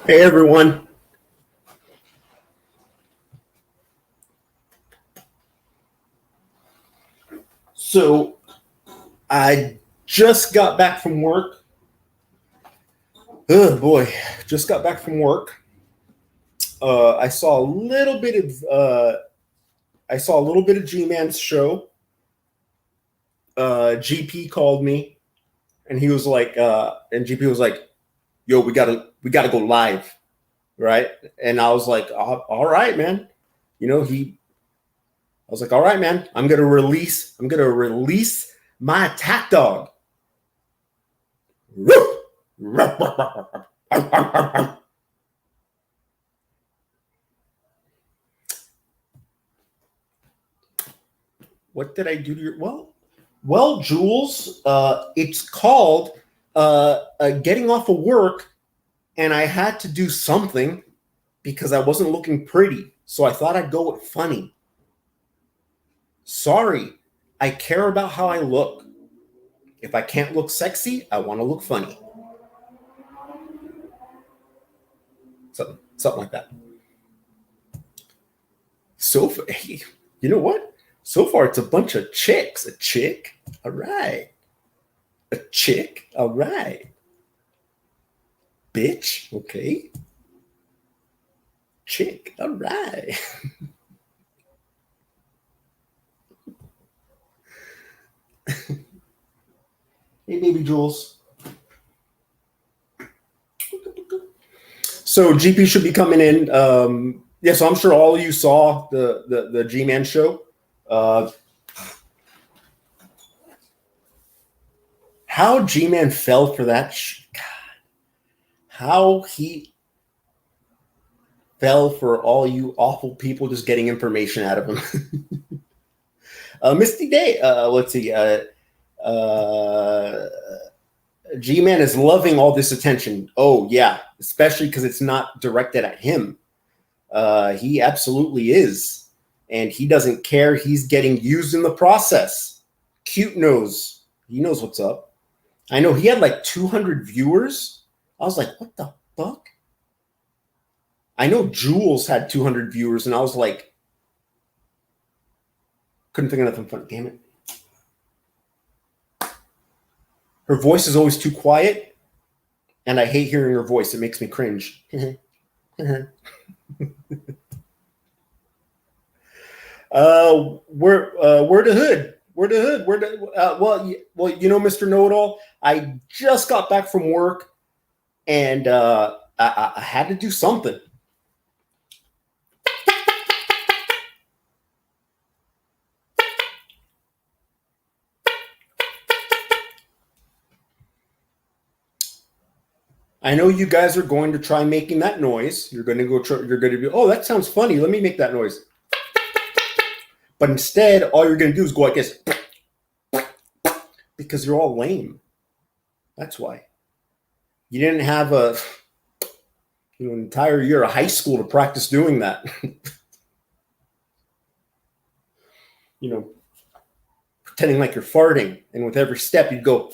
Hey everyone. So I just got back from work. Oh boy, just got back from work. I saw a little bit of Gman's show. GP called me and he was like, and GP was like, "Yo, we gotta go live, right?" And I was like, "All right, man." You know, I was like, "All right, man. I'm gonna release my attack dog." What did I do to your well, Jules, it's called getting off of work, and I had to do something because I wasn't looking pretty. So I thought I'd go with funny. Sorry, I care about how I look. If I can't look sexy, I want to look funny. Something like that. So, hey, you know what? So far, it's a bunch of chicks. A chick? All right. A chick? All right. Bitch? Okay. Chick? All right. Hey, baby Jules. So GP should be coming in. Yeah, so I'm sure all of you saw the G-Man show. How G-Man fell for that. God, how he fell for all you awful people just getting information out of him. Misty Day. Let's see. G-Man is loving all this attention. Oh yeah, especially because it's not directed at him. He absolutely is, and he doesn't care. He's getting used in the process. Cute knows. He knows what's up. I know he had like 200 viewers. I was like, what the fuck? I know Jules had 200 viewers, and I was like, couldn't think of nothing funny. Damn it. Her voice is always too quiet, and I hate hearing her voice. It makes me cringe. We're the hood. We're the hood. We're the well. You know, Mr. Know-It-All. I just got back from work, and I had to do something. I know you guys are going to try making that noise. You're going to go. You're going to be. Oh, that sounds funny. Let me make that noise. But instead, all you're going to do is go like this because you're all lame. That's why. You didn't have an entire year of high school to practice doing that. Pretending like you're farting, and with every step you'd go.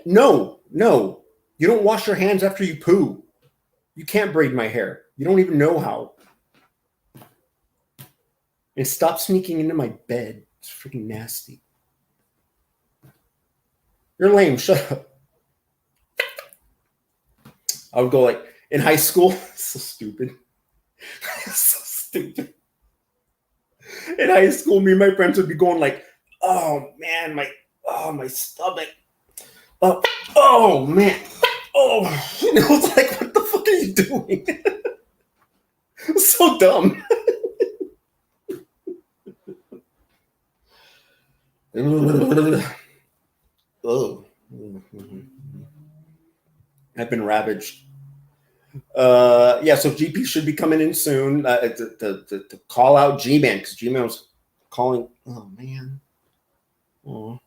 No, you don't wash your hands after you poo. You can't braid my hair. You don't even know how. And stop sneaking into my bed. It's freaking nasty. You're lame. Shut up. I would go like in high school. So stupid. So stupid. In high school, me and my friends would be going like, "Oh man, my stomach. Oh man. Oh, it's like, what the fuck are you doing?" So dumb. Oh, I've been ravaged. Yeah, so GP should be coming in soon to call out G-Man because G-Man was calling. Oh man. Oh.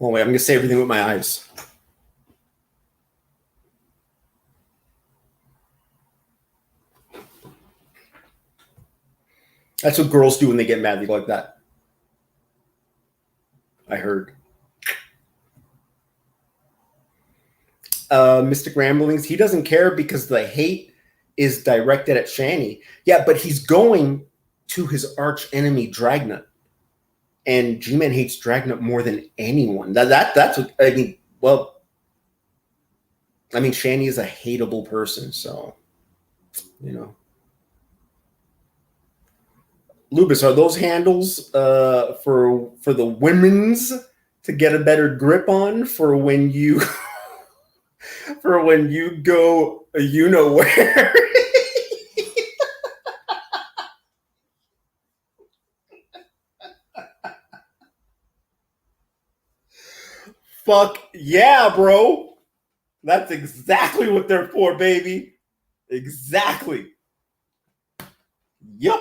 Oh wait, I'm gonna say everything with my eyes. That's what girls do when they get mad. They go like that. I heard. Mystic Ramblings. He doesn't care because the hate is directed at Shani. Yeah, but he's going to his arch enemy, Dragnet. And Gman hates Dragnet more than anyone. That's what I mean. Well, I mean, Shani is a hateable person, so you know. Loobis, are those handles for the women's to get a better grip on for when you for when you go you know where? Fuck yeah, bro. That's exactly what they're for, baby. Exactly. Yep.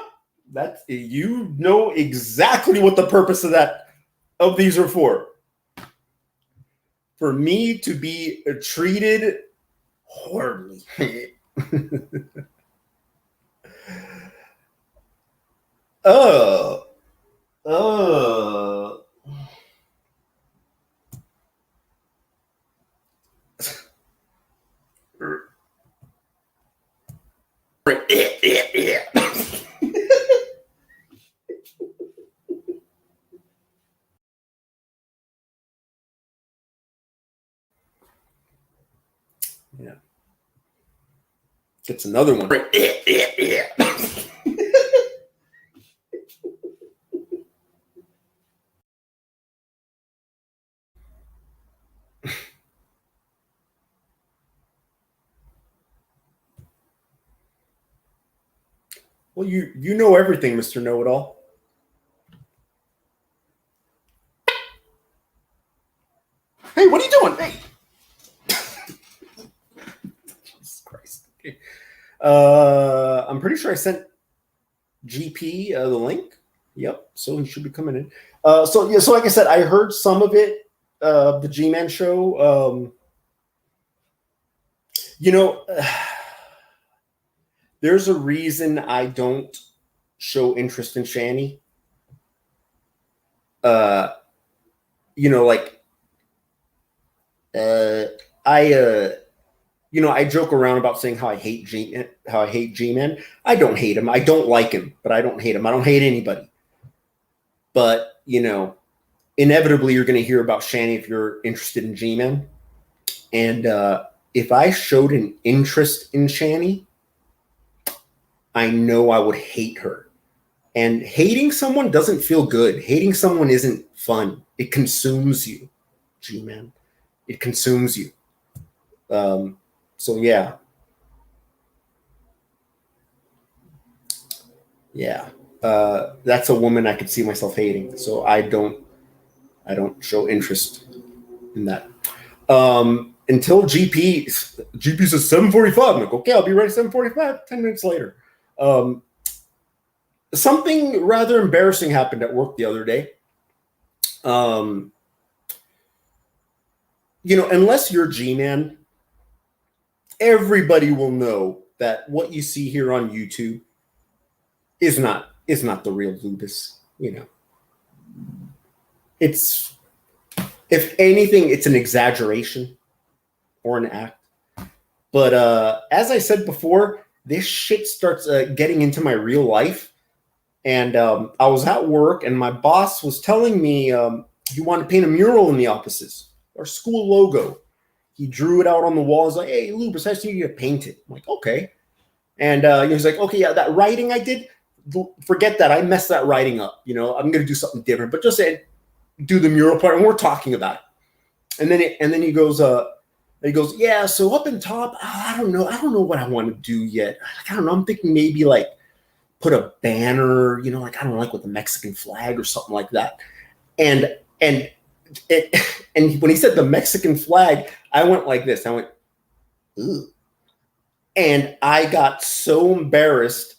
That's you know exactly what the purpose of these are for. For me to be treated horribly. Oh. Yeah. Gets another one. Well, you know everything, Mr. Know-It-All. Hey, what are you doing? Hey. Jesus Christ. Okay. I'm pretty sure I sent GP the link. Yep. So he should be coming in. So like I said, I heard some of it, the G-Man show. There's a reason I don't show interest in Shani. I joke around about saying how I hate G-Man. I don't hate him. I don't like him, but I don't hate him. I don't hate anybody. But, inevitably you're going to hear about Shani if you're interested in G-Man. And if I showed an interest in Shani, I know I would hate her. And hating someone doesn't feel good. Hating someone isn't fun. It consumes you, G-Man. It consumes you. So yeah. Yeah. That's a woman I could see myself hating. So I don't show interest in that. Until GP says 7:45. I'm like, okay, I'll be ready 7:45. 10 minutes later. Something rather embarrassing happened at work the other day. Unless you're G-Man, everybody will know that what you see here on YouTube is not the real Loobis. It's, if anything, it's an exaggeration or an act. But as I said before, this shit starts getting into my real life. And I was at work, and my boss was telling me he wanted to paint a mural in the offices, our school logo. He drew it out on the wall. He's like, hey, Loobis, I see you to paint it. I'm like, okay. And he's like, okay, yeah, that writing I did, forget that. I messed that writing up. I'm going to do something different. But just do the mural part, and we're talking about it. And then he goes, yeah, so up in top, I don't know what I want to do yet. I don't know. I'm thinking maybe like put a banner, like, I don't know, like with the Mexican flag or something like that. And when he said the Mexican flag, I went like this. I went, ooh. And I got so embarrassed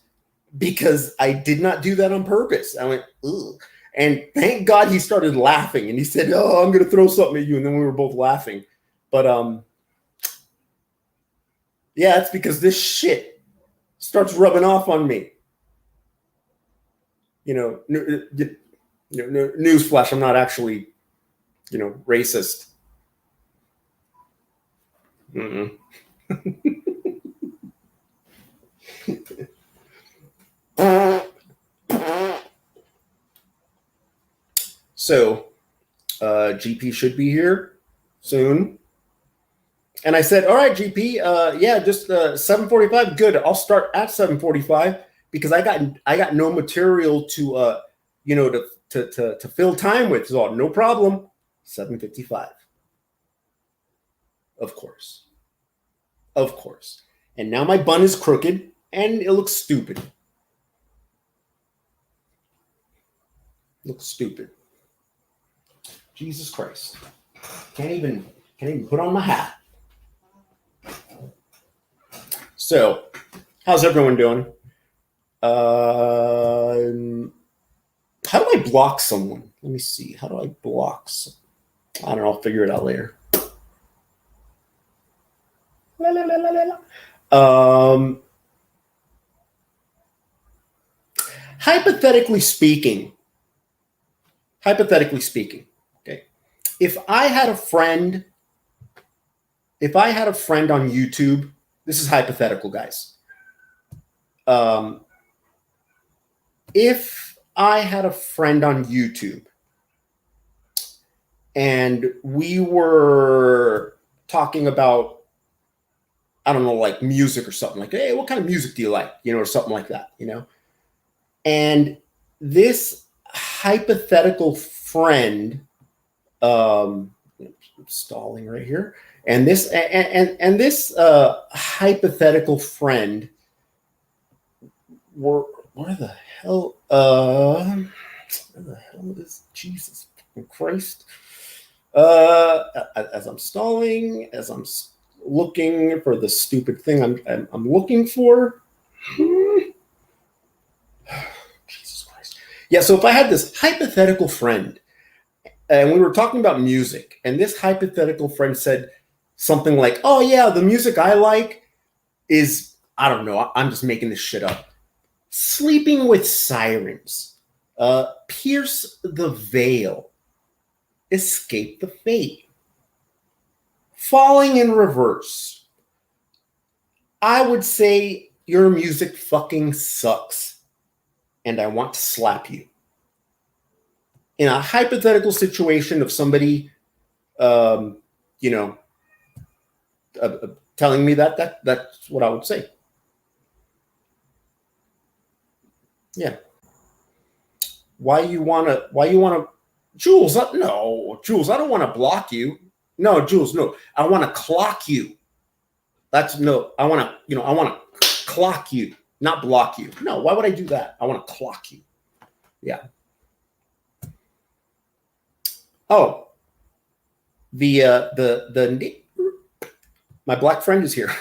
because I did not do that on purpose. I went, ooh. And thank God he started laughing, and he said, oh, I'm going to throw something at you. And then we were both laughing. But yeah, it's because this shit starts rubbing off on me. Newsflash, I'm not actually, racist. Mm-mm. So, GP should be here soon. And I said, all right, GP, yeah, just 7:45. Good. I'll start at 7:45 because I got no material to to fill time with. So no problem. 7:55. Of course. Of course. And now my bun is crooked and it looks stupid. Looks stupid. Jesus Christ. Can't even put on my hat. So, how's everyone doing? How do I block someone? Let me see. How do I block someone? I don't know. I'll figure it out later. La, la, la, la, la. Hypothetically speaking, okay, if I had a friend on YouTube, this is hypothetical, guys. If I had a friend on YouTube and we were talking about, I don't know, like music or something, like, hey, what kind of music do you like? Or something like that, And this hypothetical friend, I'm stalling right here, and this hypothetical friend, where the hell is Jesus Christ? As I'm stalling, as I'm looking for the stupid thing I'm looking for. Jesus Christ. Yeah, so if I had this hypothetical friend and we were talking about music, and this hypothetical friend said something like, oh yeah, the music I like is, I don't know, I'm just making this shit up. Sleeping with Sirens, Pierce the Veil, Escape the Fate, Falling in Reverse. I would say your music fucking sucks, and I want to slap you. In a hypothetical situation of somebody, telling me that's what I would say. Yeah. Why you wanna, Jules? No, Jules, I don't want to block you. No, Jules, no, I want to clock you. I want to clock you, not block you. No, why would I do that? I want to clock you. Yeah. Oh, my black friend is here.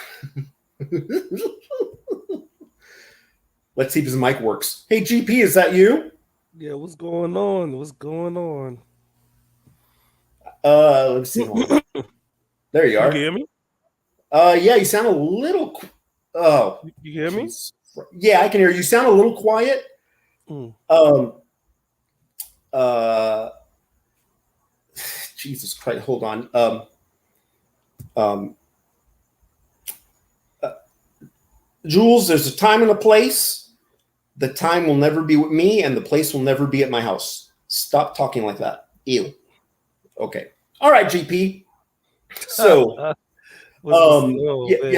Let's see if his mic works. Hey, GP, is that you? Yeah, what's going on? Let's see. There you are. You hear me? Yeah, you sound a little. Oh, you hear me? Yeah, I can hear you. You sound a little quiet. Jesus Christ, hold on. Jules, there's a time and a place. The time will never be with me, and the place will never be at my house. Stop talking like that. Ew. Okay. All right, GP. So, man,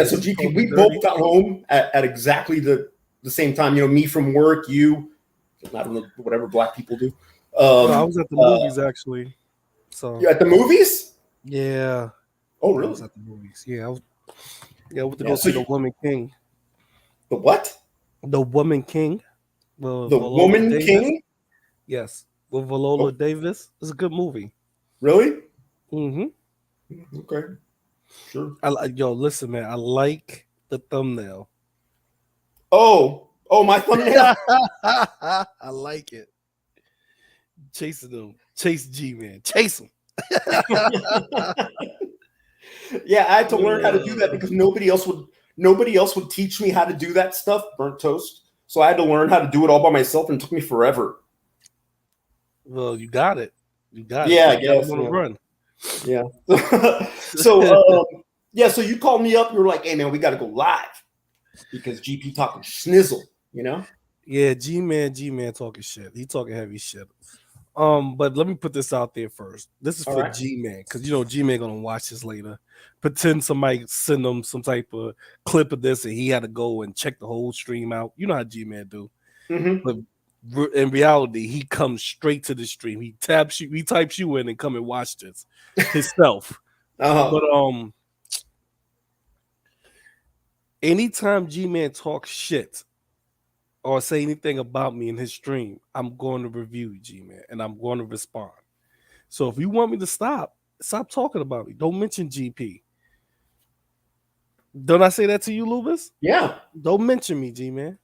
so GP, we both got home at exactly the same time. Me from work, you, I don't know, whatever black people do. No, I was at the movies actually. So you at the movies? Yeah. Oh, really? I was at the movies. Yeah, I went to go see The Woman King. The what? The Woman King. The Woman Davis. King? Yes, with Viola Davis. It's a good movie. Really? Mm-hmm. Okay. Sure. Listen, man. I like the thumbnail. Oh, my thumbnail. I like it. Chasing them. Chase Gman. Chase him. Yeah, I had to learn how to do that because nobody else would teach me how to do that stuff. Burnt toast. So I had to learn how to do it all by myself, and it took me forever. Well, you got it. You got Yeah, I it. You got guess. him on the run. Yeah. Yeah. So you called me up. You were like, "Hey, man, we got to go live because GP talking schnizzle." You know? Yeah, G-Man talking shit. He talking heavy shit. But let me put this out there first. This is All for right. G-Man, because G-Man gonna watch this later. Pretend somebody send him some type of clip of this and he had to go and check the whole stream out. You know how G-Man do. Mm-hmm. But in reality, he comes straight to the stream. He types you in and come and watch this himself. But anytime G-Man talks shit or say anything about me in his stream, I'm going to review G-Man and I'm going to respond. So if you want me to stop talking about me. Don't mention GP. Don't I say that to you, Loobis? Yeah. Don't mention me, G-Man.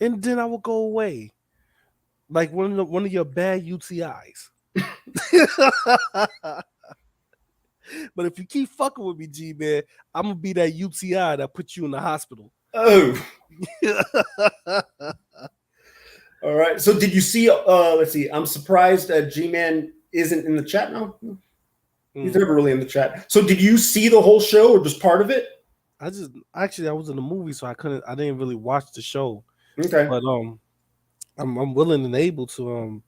And then I will go away. Like one of your bad UTIs. But if you keep fucking with me, G-Man, I'm gonna be that UTI that puts you in the hospital. Oh. All right. So did you see? Let's see. I'm surprised G-Man isn't in the chat now. He's never really in the chat. So did you see the whole show or just part of it? I was in the movie, so I didn't really watch the show. Okay. But I'm willing and able to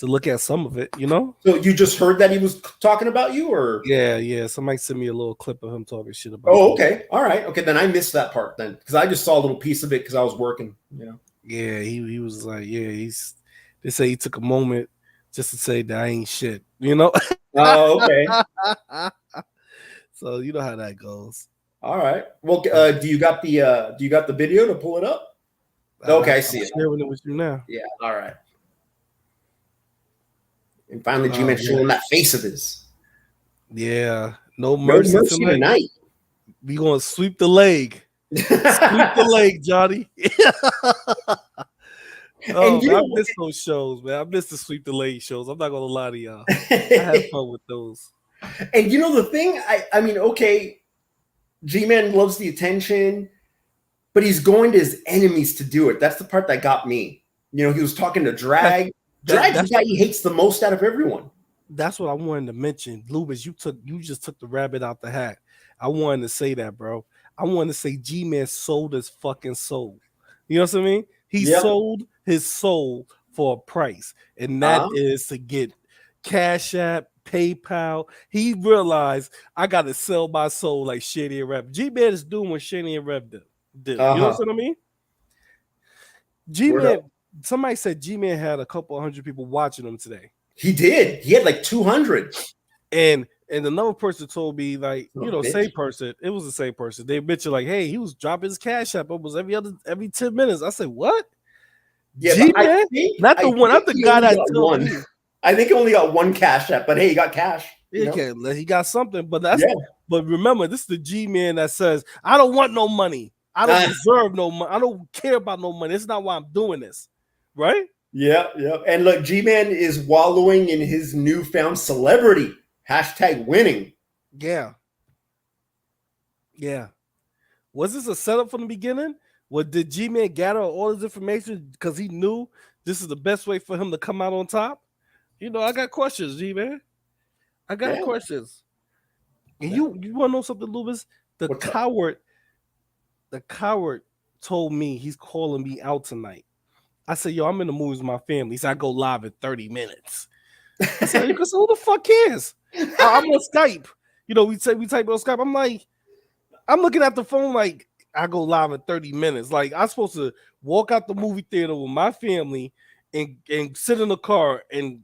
look at some of it, you know. So you just heard that he was talking about you, or yeah. Somebody sent me a little clip of him talking shit about. Oh, okay, all right, okay. Then I missed that part then because I just saw a little piece of it because I was working, you know. Yeah, he was like, yeah, they say he took a moment just to say that I ain't shit, you know. Oh, okay. So you know how that goes. All right. Well, do you got the video to pull it up? Okay, I see it. I'm sharing it with you now. Yeah. All right. And finally, G-Man showing that face of his. Yeah. No mercy tonight. We gonna sweep the leg. Sweep the leg, Johnny. Oh, man, I miss those shows, man. I miss the sweep the leg shows. I'm not gonna lie to y'all. I had fun with those. And you know the thing, I mean, okay, G-Man loves the attention, but he's going to his enemies to do it. That's the part that got me. You know, he was talking to Drag. Drag's the guy he hates the most out of everyone. That's what I wanted to mention. Loobis, you just took the rabbit out the hat. I wanted to say that, bro. I wanted to say G-Man sold his fucking soul. You know what I mean? He sold his soul for a price, and that is to get Cash App, PayPal. He realized I got to sell my soul like Shady and Rev. G-Man is doing what Shady and Rev did. You know what I mean? G-Man, somebody said G-Man had a couple 100 people watching him today. He did. He had like 200. And another person told me, like, same person. It was the same person. They mentioned, like, hey, he was dropping his Cash App almost every 10 minutes. I said, what? Yeah, G-Man? Not the guy that told me. I think he only got one Cash App, but hey, he got cash. He got something. But but remember, this is the G-Man that says, I don't want no money. I don't deserve no money. I don't care about no money. That's not why I'm doing this. Right? Yeah. And look, G-Man is wallowing in his newfound celebrity. #winning. Yeah. Was this a setup from the beginning? Did G-Man gather all this information because he knew this is the best way for him to come out on top? I got questions, G-Man. I got questions. And you want to know something, Loobis? The coward told me he's calling me out tonight. I said, yo, I'm in the movies with my family. He said, I go live in 30 minutes. I said, because who the fuck cares? I'm on Skype. We type on Skype. I'm like, I'm looking at the phone like, I go live in 30 minutes. Like, I'm supposed to walk out the movie theater with my family and sit in the car and,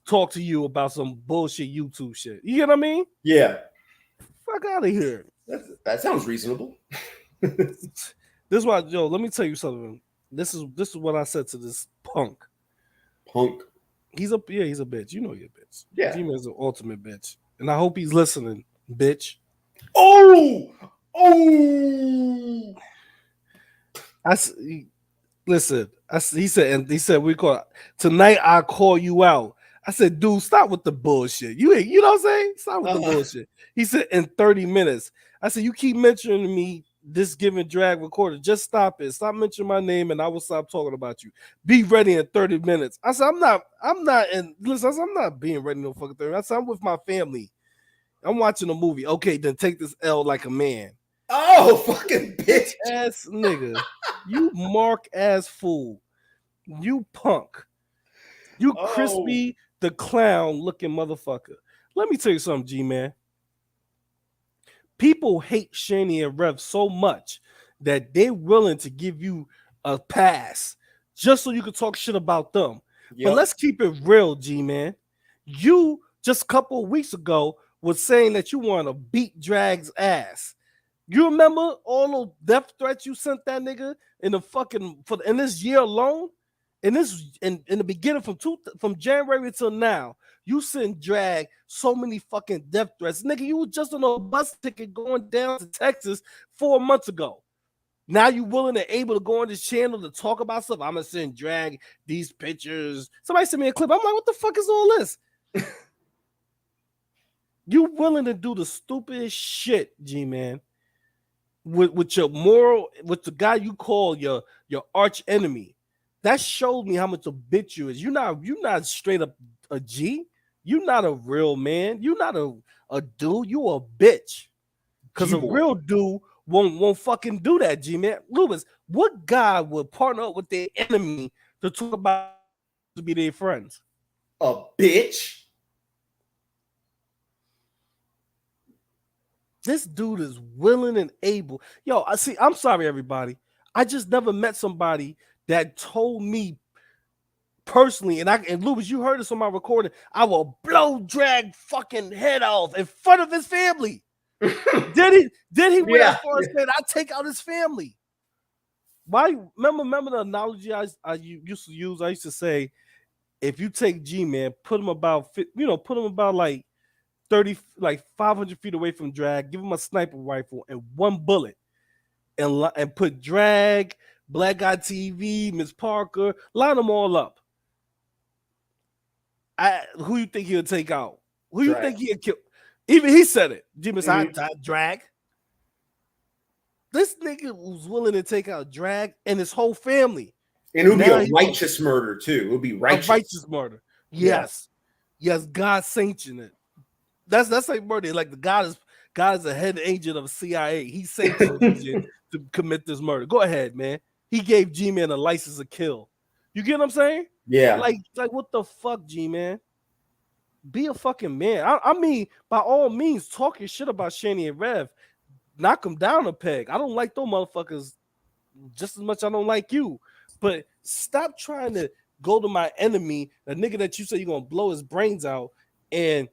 talk to you about some bullshit YouTube shit. You get what I mean? Yeah. Fuck out of here. That sounds reasonable. This is why, let me tell you something. This is what I said to this punk. He's a bitch. You know you're a bitch. Yeah. G-Man's an ultimate bitch. And I hope he's listening, bitch. Oh! He said we call tonight I call you out. I said, dude, stop with the bullshit. You know what I'm saying? Stop with the bullshit. He said in 30 minutes. I said, you keep mentioning me this given drag recorder. Just stop it. Stop mentioning my name and I will stop talking about you. Be ready in 30 minutes. I said, I'm not in listen, I said, I'm not being ready no fucking 30 minutes. I said, I'm with my family. I'm watching a movie. Okay, then take this L like a man. Oh, fucking bitch. Ass nigga. You mark ass fool. You punk. You crispy the clown looking motherfucker. Let me tell you something, G-Man. People hate Shani and Rev so much that they're willing to give you a pass just so you can talk shit about them. Yep. But let's keep it real, G-Man. You just a couple of weeks ago was saying that you want to beat Drag's ass. You remember all those death threats you sent that nigga in the fucking in this year alone? In the beginning from January till now, you sent Drag so many fucking death threats. Nigga, you were just on a bus ticket going down to Texas 4 months ago. Now you willing and able to go on this channel to talk about stuff. I'm gonna send Drag these pictures. Somebody sent me a clip. I'm like, what the fuck is all this? You willing to do the stupidest shit, G-Man, with your moral, with the guy you call your arch enemy. That showed me how much a bitch you is. You're not straight up a G. You're not a real man. You're not a dude. You a bitch. Because a real dude won't fucking do that, G-Man. Loobis, what guy would partner up with their enemy to talk about to be their friends? A bitch. This dude is willing and able. Yo, I'm sorry, everybody. I just never met somebody that told me personally, and Loobis, you heard this on my recording, I will blow Drag fucking head off in front of his family. Did he went as far as saying, I'll take out his family? Why? Remember the analogy I used to use? I used to say, if you take G-Man, put him about like 30, like 500 feet away from Drag, give him a sniper rifle and one bullet, and put Drag, Black Guy TV, Miss Parker, line them all up. Who you think he'll take out? Who you think he'll kill? Even he said it. Jimmy's Drag. This nigga was willing to take out Drag and his whole family. And it would be a righteous murder, too. It would be righteous. A righteous murder. Yes. Yes, God sanctioned it. That's like murder. Like the God is a head agent of CIA. He sanctioned to commit this murder. Go ahead, man. He gave G-Man a license to kill. You get what I'm saying? Yeah. Like what the fuck, G-Man? Be a fucking man. I mean, by all means, talk your shit about Shani and Rev. Knock them down a peg. I don't like those motherfuckers just as much as I don't like you. But stop trying to go to my enemy, the nigga that you say you're going to blow his brains out, and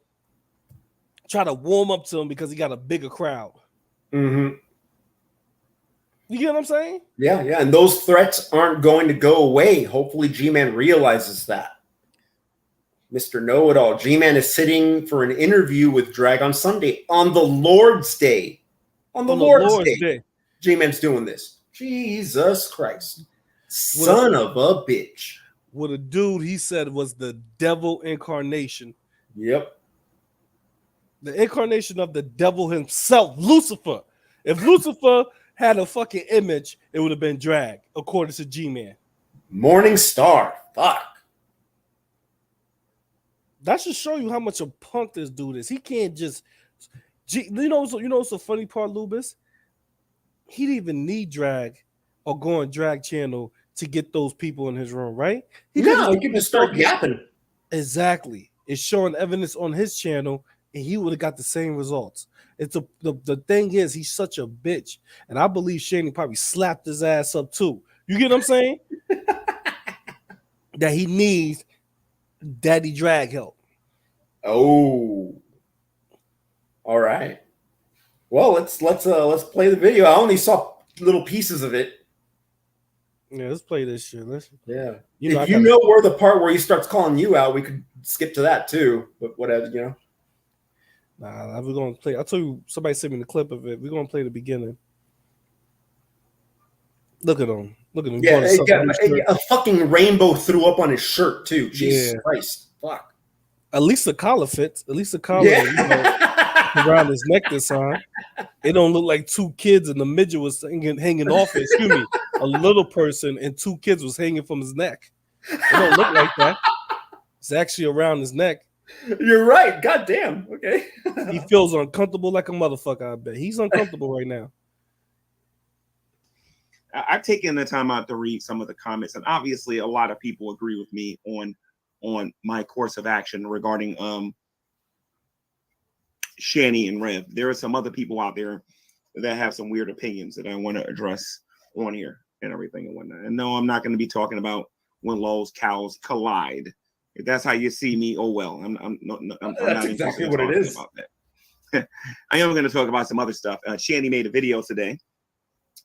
try to warm up to him because he got a bigger crowd. Mm-hmm. You get what I'm saying? Yeah. And those threats aren't going to go away. Hopefully G-Man realizes that. Mr. Know-It-All. G-Man is sitting for an interview with Drag on Sunday on the Lord's Day. On the Lord's Day. G-Man's doing this. Jesus Christ. Son of a bitch. With a dude he said was the devil incarnation. Yep. The incarnation of the devil himself, Lucifer. If Lucifer had a fucking image, it would have been Drag, according to G-Man. Morning Star. Fuck. That should show you how much a punk this dude is. He can't just... You know what's the funny part, Loobis? He didn't even need Drag or go on Drag channel to get those people in his room, right? He could just start yapping. Exactly. It's showing evidence on his channel, and he would have got the same results. The thing is, he's such a bitch, and I believe Shani probably slapped his ass up too. You get what I'm saying? That he needs Daddy Drag help. Oh, all right. Well, let's play the video. I only saw little pieces of it. Yeah, let's play this shit. Yeah. If you know where the part where he starts calling you out, we could skip to that too. But whatever, you know. Nah, we're gonna play. I told you somebody sent me the clip of it. We're gonna play the beginning. Look at him. Look at him. Yeah, a fucking rainbow threw up on his shirt too. Jesus Christ. Fuck. At least the collar fits. At least the collar. Yeah. around his neck this time. It don't look like two kids and the midget was hanging off it. Excuse me, a little person and two kids was hanging from his neck. It don't look like that. It's actually around his neck. You're right. God damn. Okay. He feels uncomfortable like a motherfucker. I bet he's uncomfortable right now. I've taken the time out to read some of the comments, and obviously, a lot of people agree with me on my course of action regarding Shani and Rev. There are some other people out there that have some weird opinions that I want to address on here and everything and whatnot. And no, I'm not going to be talking about when Lowell's cows collide. If that's how you see me, oh well. I'm not exactly what it is. About that. I am going to talk about some other stuff. Shani made a video today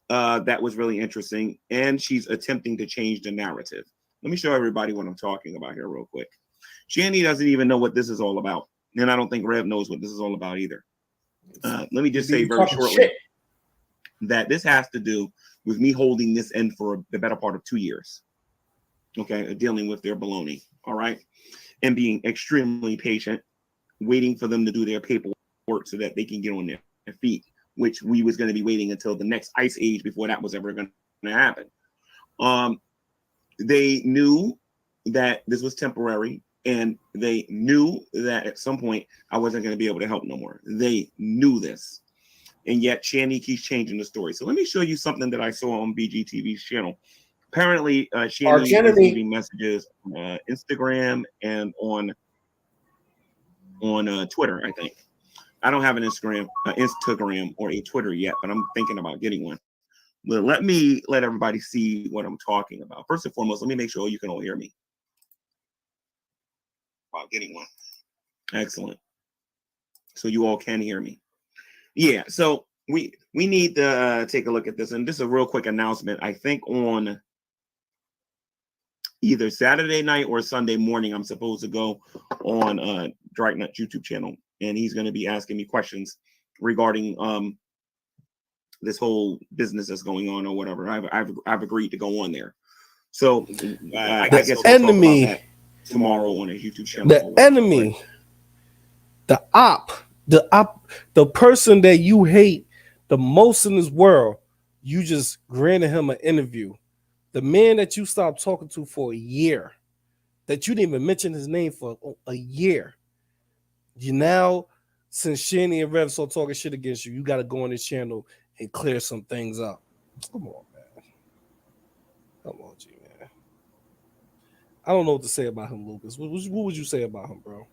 that was really interesting, and she's attempting to change the narrative. Let me show everybody what I'm talking about here real quick. Shani doesn't even know what this is all about, and I don't think Rev knows what this is all about either. Let me just say very shortly that this has to do with me holding this in for the better part of 2 years. Okay, dealing with their baloney, all right, and being extremely patient, waiting for them to do their paperwork so that they can get on their feet, which we was going to be waiting until the next ice age before that was ever going to happen. They knew that this was temporary, and they knew that at some point I wasn't going to be able to help no more. They knew this, and yet Shani keeps changing the story. So let me show you something that I saw on BGTV's channel. Apparently, Shani is leaving messages on Instagram and on Twitter, I think. I don't have an Instagram or a Twitter yet, but I'm thinking about getting one. But let me let everybody see what I'm talking about. First and foremost, let me make sure you can all hear me. About getting one. Excellent. So you all can hear me. Yeah, so we need to take a look at this. And this is a real quick announcement. I think on either Saturday night or Sunday morning, I'm supposed to go on Dragnut YouTube channel, and he's going to be asking me questions regarding this whole business that's going on or whatever. I've agreed to go on there. So I guess we'll enemy talk about that tomorrow on his YouTube channel. The enemy, the person that you hate the most in this world, you just granted him an interview. The man that you stopped talking to for a year, that you didn't even mention his name for a year. You now, since Shani and Rev start talking shit against you, you got to go on this channel and clear some things up. Come on, man. Come on, G, man. I don't know what to say about him, Lucas. What would you say about him, bro?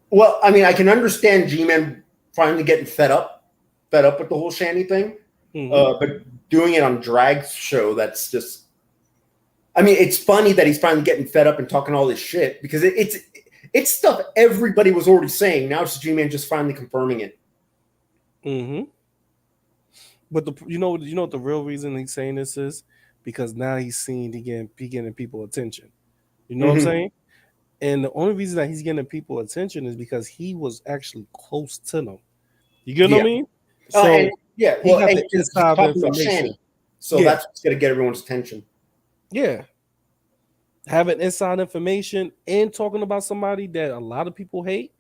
Well, I mean, I can understand Gman finally getting fed up with the whole Shani thing. Mm-hmm. But doing it on Drag's show, that's just, I mean, it's funny that he's finally getting fed up and talking all this shit, because it's stuff everybody was already saying. Now it's G-Man just finally confirming it. Mm-hmm. But you know what the real reason he's saying this is? Because now he's seeing he getting people attention. You know what I'm saying? And the only reason that he's getting people attention is because he was actually close to them. You get what I mean? So yeah, he got the inside information. So that's what's going to get everyone's attention. Yeah. Having inside information and talking about somebody that a lot of people hate,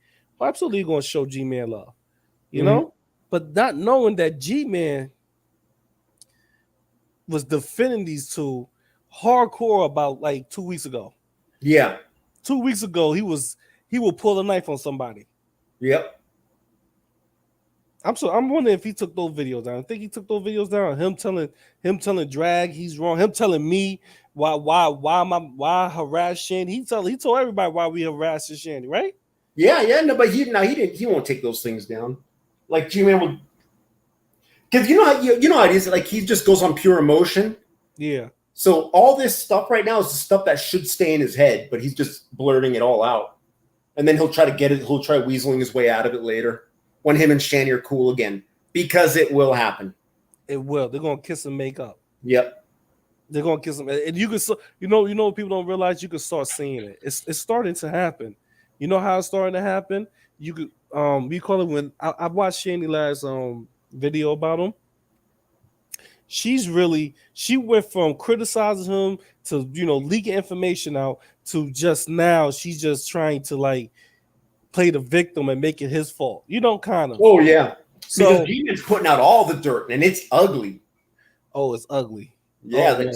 absolutely going to show G-Man love. You know? But not knowing that G-Man was defending these two hardcore about like 2 weeks ago. Yeah. 2 weeks ago, he will pull a knife on somebody. Yep. I'm wondering if he took those videos down. I think he took those videos down. Him telling Drag he's wrong. Him telling me why harass Shani. He told everybody why we harassed Shani, right? Yeah. No, but he won't take those things down. Like G-Man will, because you know how it is. Like he just goes on pure emotion. Yeah. So all this stuff right now is the stuff that should stay in his head, but he's just blurting it all out, and then he'll try weaseling his way out of it later when him and Shani are cool again, because it will happen. It will. They're gonna kiss and make up. Yep. They're gonna kiss him, and you can, you know, people don't realize you can start seeing it. It's starting to happen. You know how it's starting to happen? You could we call it when I watched Shani last video about him. She went from criticizing him to leaking information out to just now she's just trying to like play the victim and make it his fault. You know, kind of. Oh yeah. So because G-Man's putting out all the dirt and it's ugly. oh, it's ugly. Yeah,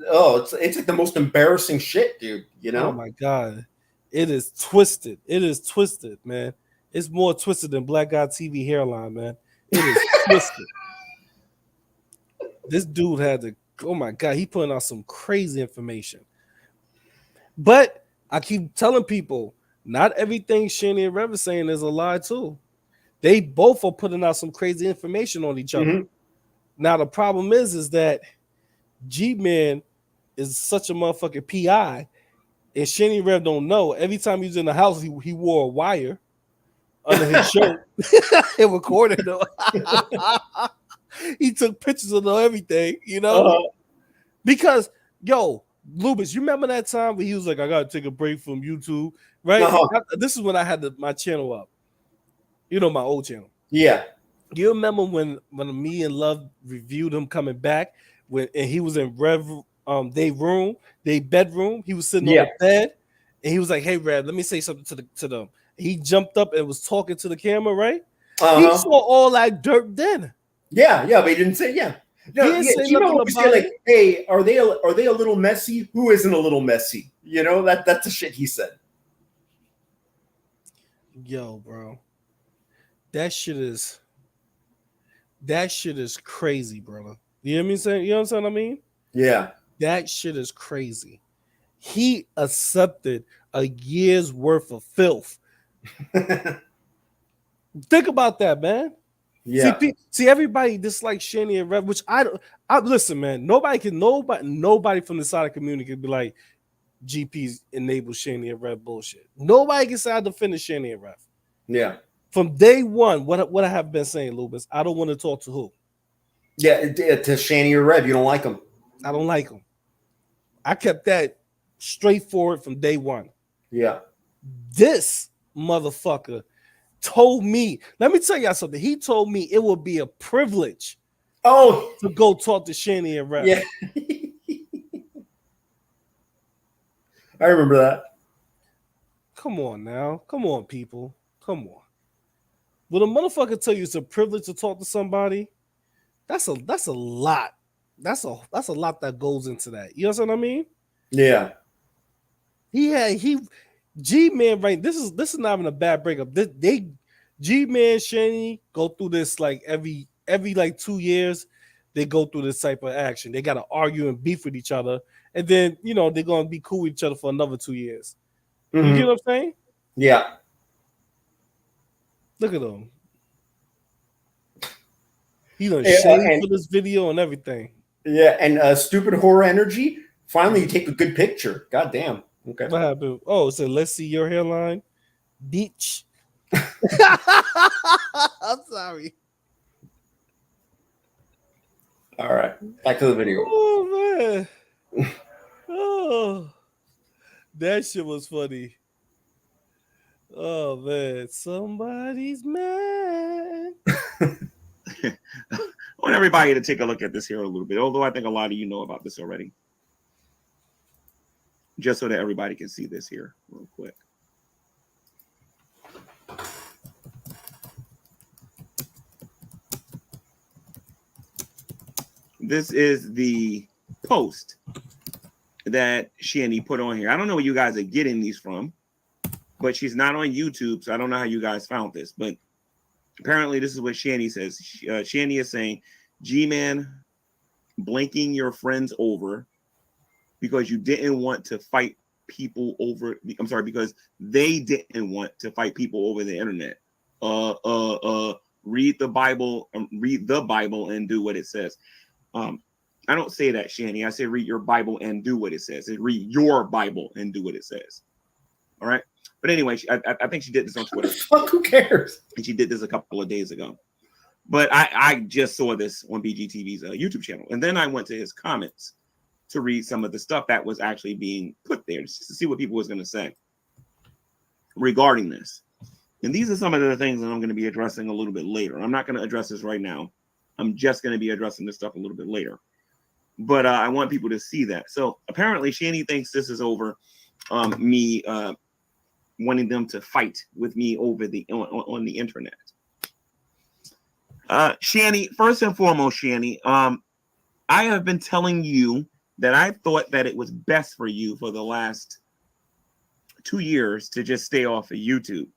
Oh, it's like the most embarrassing shit, dude. You know? Oh my god, it is twisted. It is twisted, man. It's more twisted than Black Guy TV hairline, man. It is twisted. This dude had to. Oh my god, he putting out some crazy information. But I keep telling people, not everything Shani and Rev is saying is a lie too. They both are putting out some crazy information on each other. Now the problem is that Gman is such a motherfucking PI, and Shani Rev don't know. Every time he was in the house, he wore a wire under his shirt. It recorded though. He took pictures of everything, you know, because yo, Loobis, you remember that time when he was like, "I gotta take a break from YouTube," right? This is when I had my channel up, you know, my old channel. Yeah. You remember when me and Love reviewed him coming back and he was in Rev they bedroom. He was sitting on the bed, and he was like, "Hey, Rev, let me say something to them." He jumped up and was talking to the camera, right? He saw all that dirt then. Yeah, but he didn't say No, he didn't say you know, nothing about like, hey, are they a little messy? Who isn't a little messy? You know, that's the shit he said. Yo, bro, that shit is crazy, brother. You know what I mean? You know what I mean? Yeah, that shit is crazy. He accepted a year's worth of filth. Think about that, man. Yeah. See, everybody dislikes Shani and Rev, which I listen, man. Nobody from the side of the community can be like, GP's enable Shani and Rev bullshit. Nobody can say I defend Shani and Rev. Yeah. From day one, what I have been saying, Loobis, I don't want to talk to who. Yeah, to Shani or Rev, you don't like them. I don't like them. I kept that straightforward from day one. Yeah. This motherfucker told me, let me tell y'all something. He told me it would be a privilege to go talk to Shani and Rev. Yeah. I remember that. Come on now. Come on, people. Come on. When a motherfucker tell you it's a privilege to talk to somebody, that's a lot. That's a lot that goes into that. You know what I mean? Yeah. G-Man, right? This is not even a bad breakup. They G-Man, Shani go through this like every like 2 years. They go through this type of action. They gotta argue and beef with each other, and then you know they're gonna be cool with each other for another 2 years. You get what I'm saying? Yeah. Look at him. He done shaved for this video and everything. Yeah, and stupid horror energy. Finally, you take a good picture. God damn. Okay. What happened? Oh, so let's see your hairline, bitch. I'm sorry. All right, back to the video. Oh man. Oh, that shit was funny. Oh man, somebody's mad. I want everybody to take a look at this here a little bit, although I think a lot of you know about this already. Just so that everybody can see this here real quick. This is the post that Shani put on here. I don't know where you guys are getting these from, but she's not on YouTube, so I don't know how you guys found this, but apparently this is what Shani says. Shani is saying, G-Man blinking your friends over because you didn't want to fight people over. I'm sorry, because they didn't want to fight people over the internet. Read the Bible and do what it says. I don't say that, Shani. I say read your Bible and do what it says. Read your Bible and do what it says. All right. But anyway, I think she did this on Twitter. Fuck, who cares? And she did this a couple of days ago. But I just saw this on BGTV's YouTube channel. And then I went to his comments to read some of the stuff that was actually being put there just to see what people was going to say regarding this. And these are some of the things that I'm going to be addressing a little bit later. I'm not going to address this right now. I'm just going to be addressing this stuff a little bit later. But I want people to see that. So apparently Shani thinks this is over me wanting them to fight with me over the on the internet. Shanny, first and foremost, Shanny, I have been telling you that I thought that it was best for you for the last 2 years to just stay off of YouTube,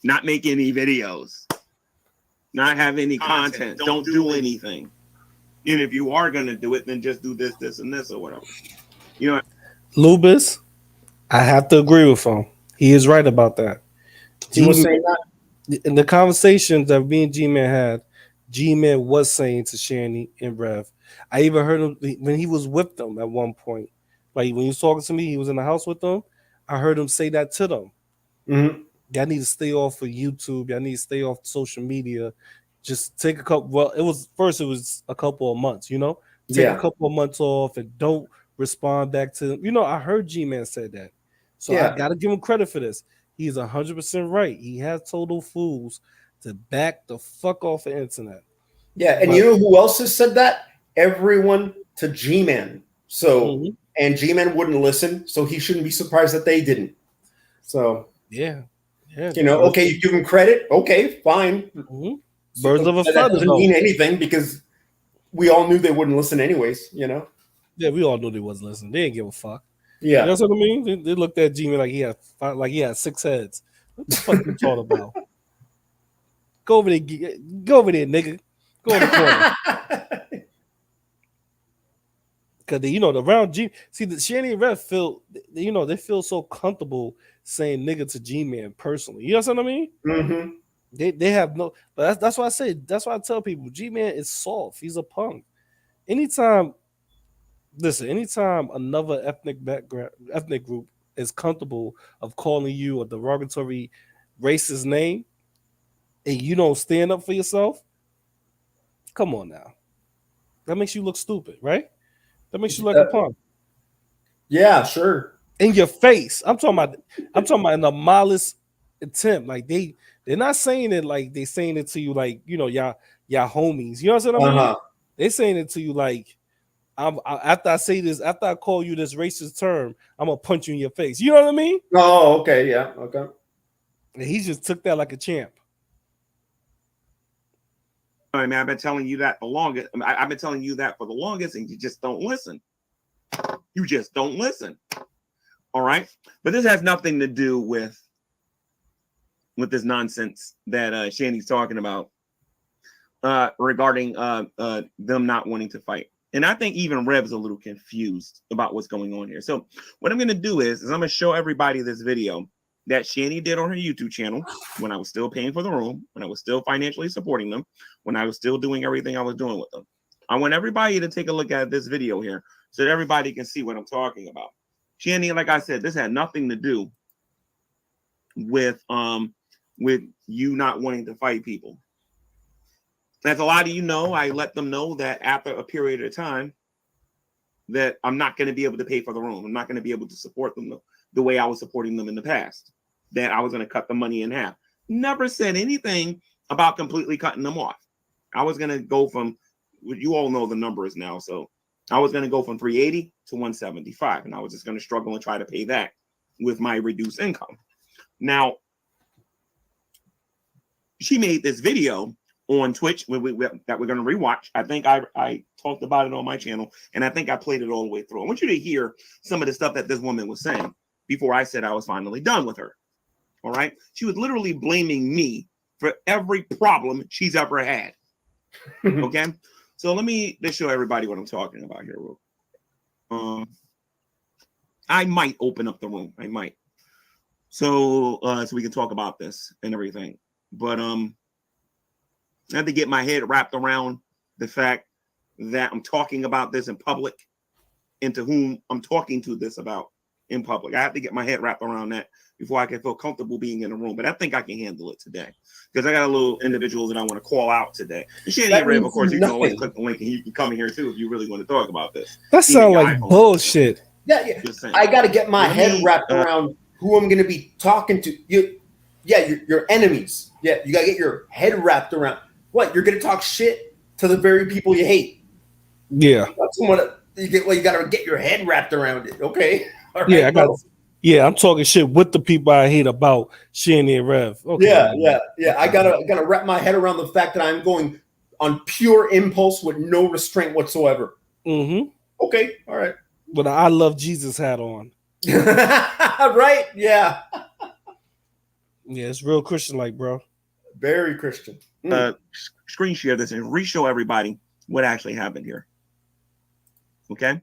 not make any videos, not have any content, don't do anything. And if you are going to do it, then just do this, this, and this, or whatever. You know, Loobis, I have to agree with him. He is right about that. He was saying that in the conversations that me and Gman had, Gman was saying to Shanny and Rev. I even heard him when he was with them at one point. Like when he was talking to me, he was in the house with them. I heard him say that to them. Mm-hmm. Y'all need to stay off of YouTube. Y'all need to stay off social media. Just take a couple. Well, it was a couple of months. You know, take a couple of months off and don't respond back to them. You know, I heard Gman said that, so I gotta give him credit for this. He's 100% right. He has total fools to back the fuck off the internet. Yeah, and you know who else has said that? Everyone to Gman. So and Gman wouldn't listen, so he shouldn't be surprised that they didn't. So yeah, you know, okay, you give him credit, okay, fine. Birds of a feather. That doesn't mean anything because we all knew they wouldn't listen anyways. You know. Yeah, we all knew they wasn't listening. They didn't give a fuck. Yeah, you know what I mean. They looked at Gman like he had 6 heads. What the fuck you talking about? Go over there, nigga. Go in the corner. Because you know the round G. See the Shanny and Rev feel, you know, they feel so comfortable saying nigga to Gman personally. You know what I mean? Mm-hmm. They have no. But that's why I say. That's why I tell people Gman is soft. He's a punk. Anytime another ethnic group is comfortable of calling you a derogatory racist name and you don't stand up for yourself, come on now. That makes you look stupid, right? That makes you look like a punk. Yeah, sure. In your face. I'm talking about in the mildest attempt. Like they're not saying it like they saying it to you like, you know, y'all homies. You know what I mean? They saying it to you like, after I call you this racist term, I'm gonna punch you in your face. You know what I mean? Oh, okay, yeah, okay. And he just took that like a champ. I mean, I've been telling you that the longest. I've been telling you that for the longest, and you just don't listen. You just don't listen. All right, but this has nothing to do with this nonsense that Shanny's talking about regarding them not wanting to fight. And I think even Rev's a little confused about what's going on here. So what I'm going to do is I'm going to show everybody this video that Shanny did on her YouTube channel when I was still paying for the room, when I was still financially supporting them, when I was still doing everything I was doing with them. I want everybody to take a look at this video here so that everybody can see what I'm talking about. Shanny, like I said, this had nothing to do with you not wanting to fight people. As a lot of you know, I let them know that after a period of time that I'm not going to be able to pay for the room. I'm not going to be able to support them the way I was supporting them in the past, that I was going to cut the money in half. Never said anything about completely cutting them off. I was going to go from, you all know the numbers now, so I was going to go from 380 to 175, and I was just going to struggle and try to pay that with my reduced income. Now, she made this video on Twitch that we're going to rewatch. I think I talked about it on my channel, and I think I played it all the way through. I want you to hear some of the stuff that this woman was saying before I said I was finally done with her. All right? She was literally blaming me for every problem she's ever had. Okay? So let me just show everybody what I'm talking about here. I might open up the room. I might. So we can talk about this and everything. But I had to get my head wrapped around the fact that I'm talking about this in public and to whom I'm talking to this about in public. I have to get my head wrapped around that before I can feel comfortable being in a room. But I think I can handle it today because I got a little individuals that I want to call out today. And Shanny and Rev, of course, you can always click the link and you can come in here too if you really want to talk about this. That sounds like bullshit. Yeah. I got to get my head wrapped around who I'm going to be talking to. Your enemies. Yeah, you got to get your head wrapped around. What, you're going to talk shit to the very people you hate? Yeah. You got to get your head wrapped around it. Okay. All right, yeah, Yeah, I'm talking shit with the people I hate about Shanny and Rev. Okay, Yeah. I gotta wrap my head around the fact that I'm going on pure impulse with no restraint whatsoever. Mm-hmm. Okay, all right. With an I love Jesus hat on. Right? Yeah. Yeah, it's real Christian like, bro. Very Christian. Screen share this and re-show everybody what actually happened here. Okay.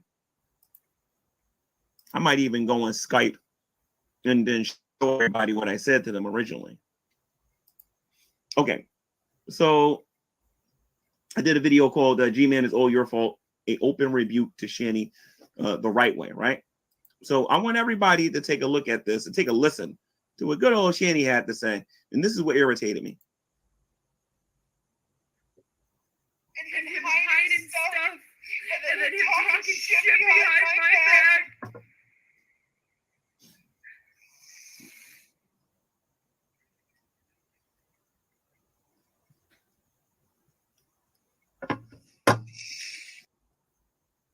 I might even go on Skype and then show everybody what I said to them originally. Okay. So I did a video called Gman is All Your Fault, a open rebuke to Shanny the right way, right? So I want everybody to take a look at this and take a listen to what good old Shanny had to say. And this is what irritated me. And him hiding stuff, and then him talking shit behind my back.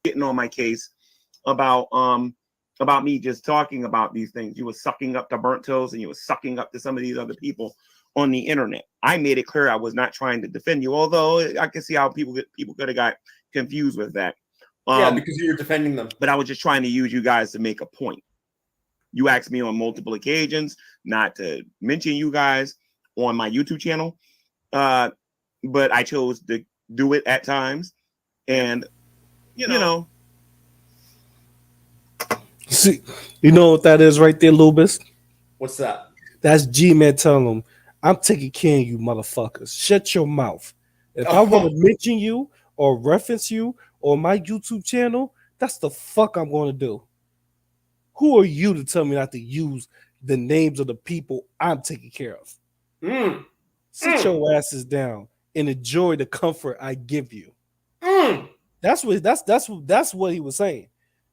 Getting on my case about me just talking about these things. You were sucking up to Burnt Toes and you were sucking up to some of these other people on the internet. I made it clear I was not trying to defend you, although I can see how people could have got confused with that. Yeah, because you were defending them. But I was just trying to use you guys to make a point. You asked me on multiple occasions not to mention you guys on my YouTube channel, but I chose to do it at times. And, you know. See, you know what that is right there, Loobis? What's that? That's G-Man telling them, I'm taking care of you, motherfuckers. Shut your mouth. If I want to mention you or reference you on my YouTube channel, that's the fuck I'm going to do. Who are you to tell me not to use the names of the people I'm taking care of? Sit your asses down and enjoy the comfort I give you. That's what he was saying.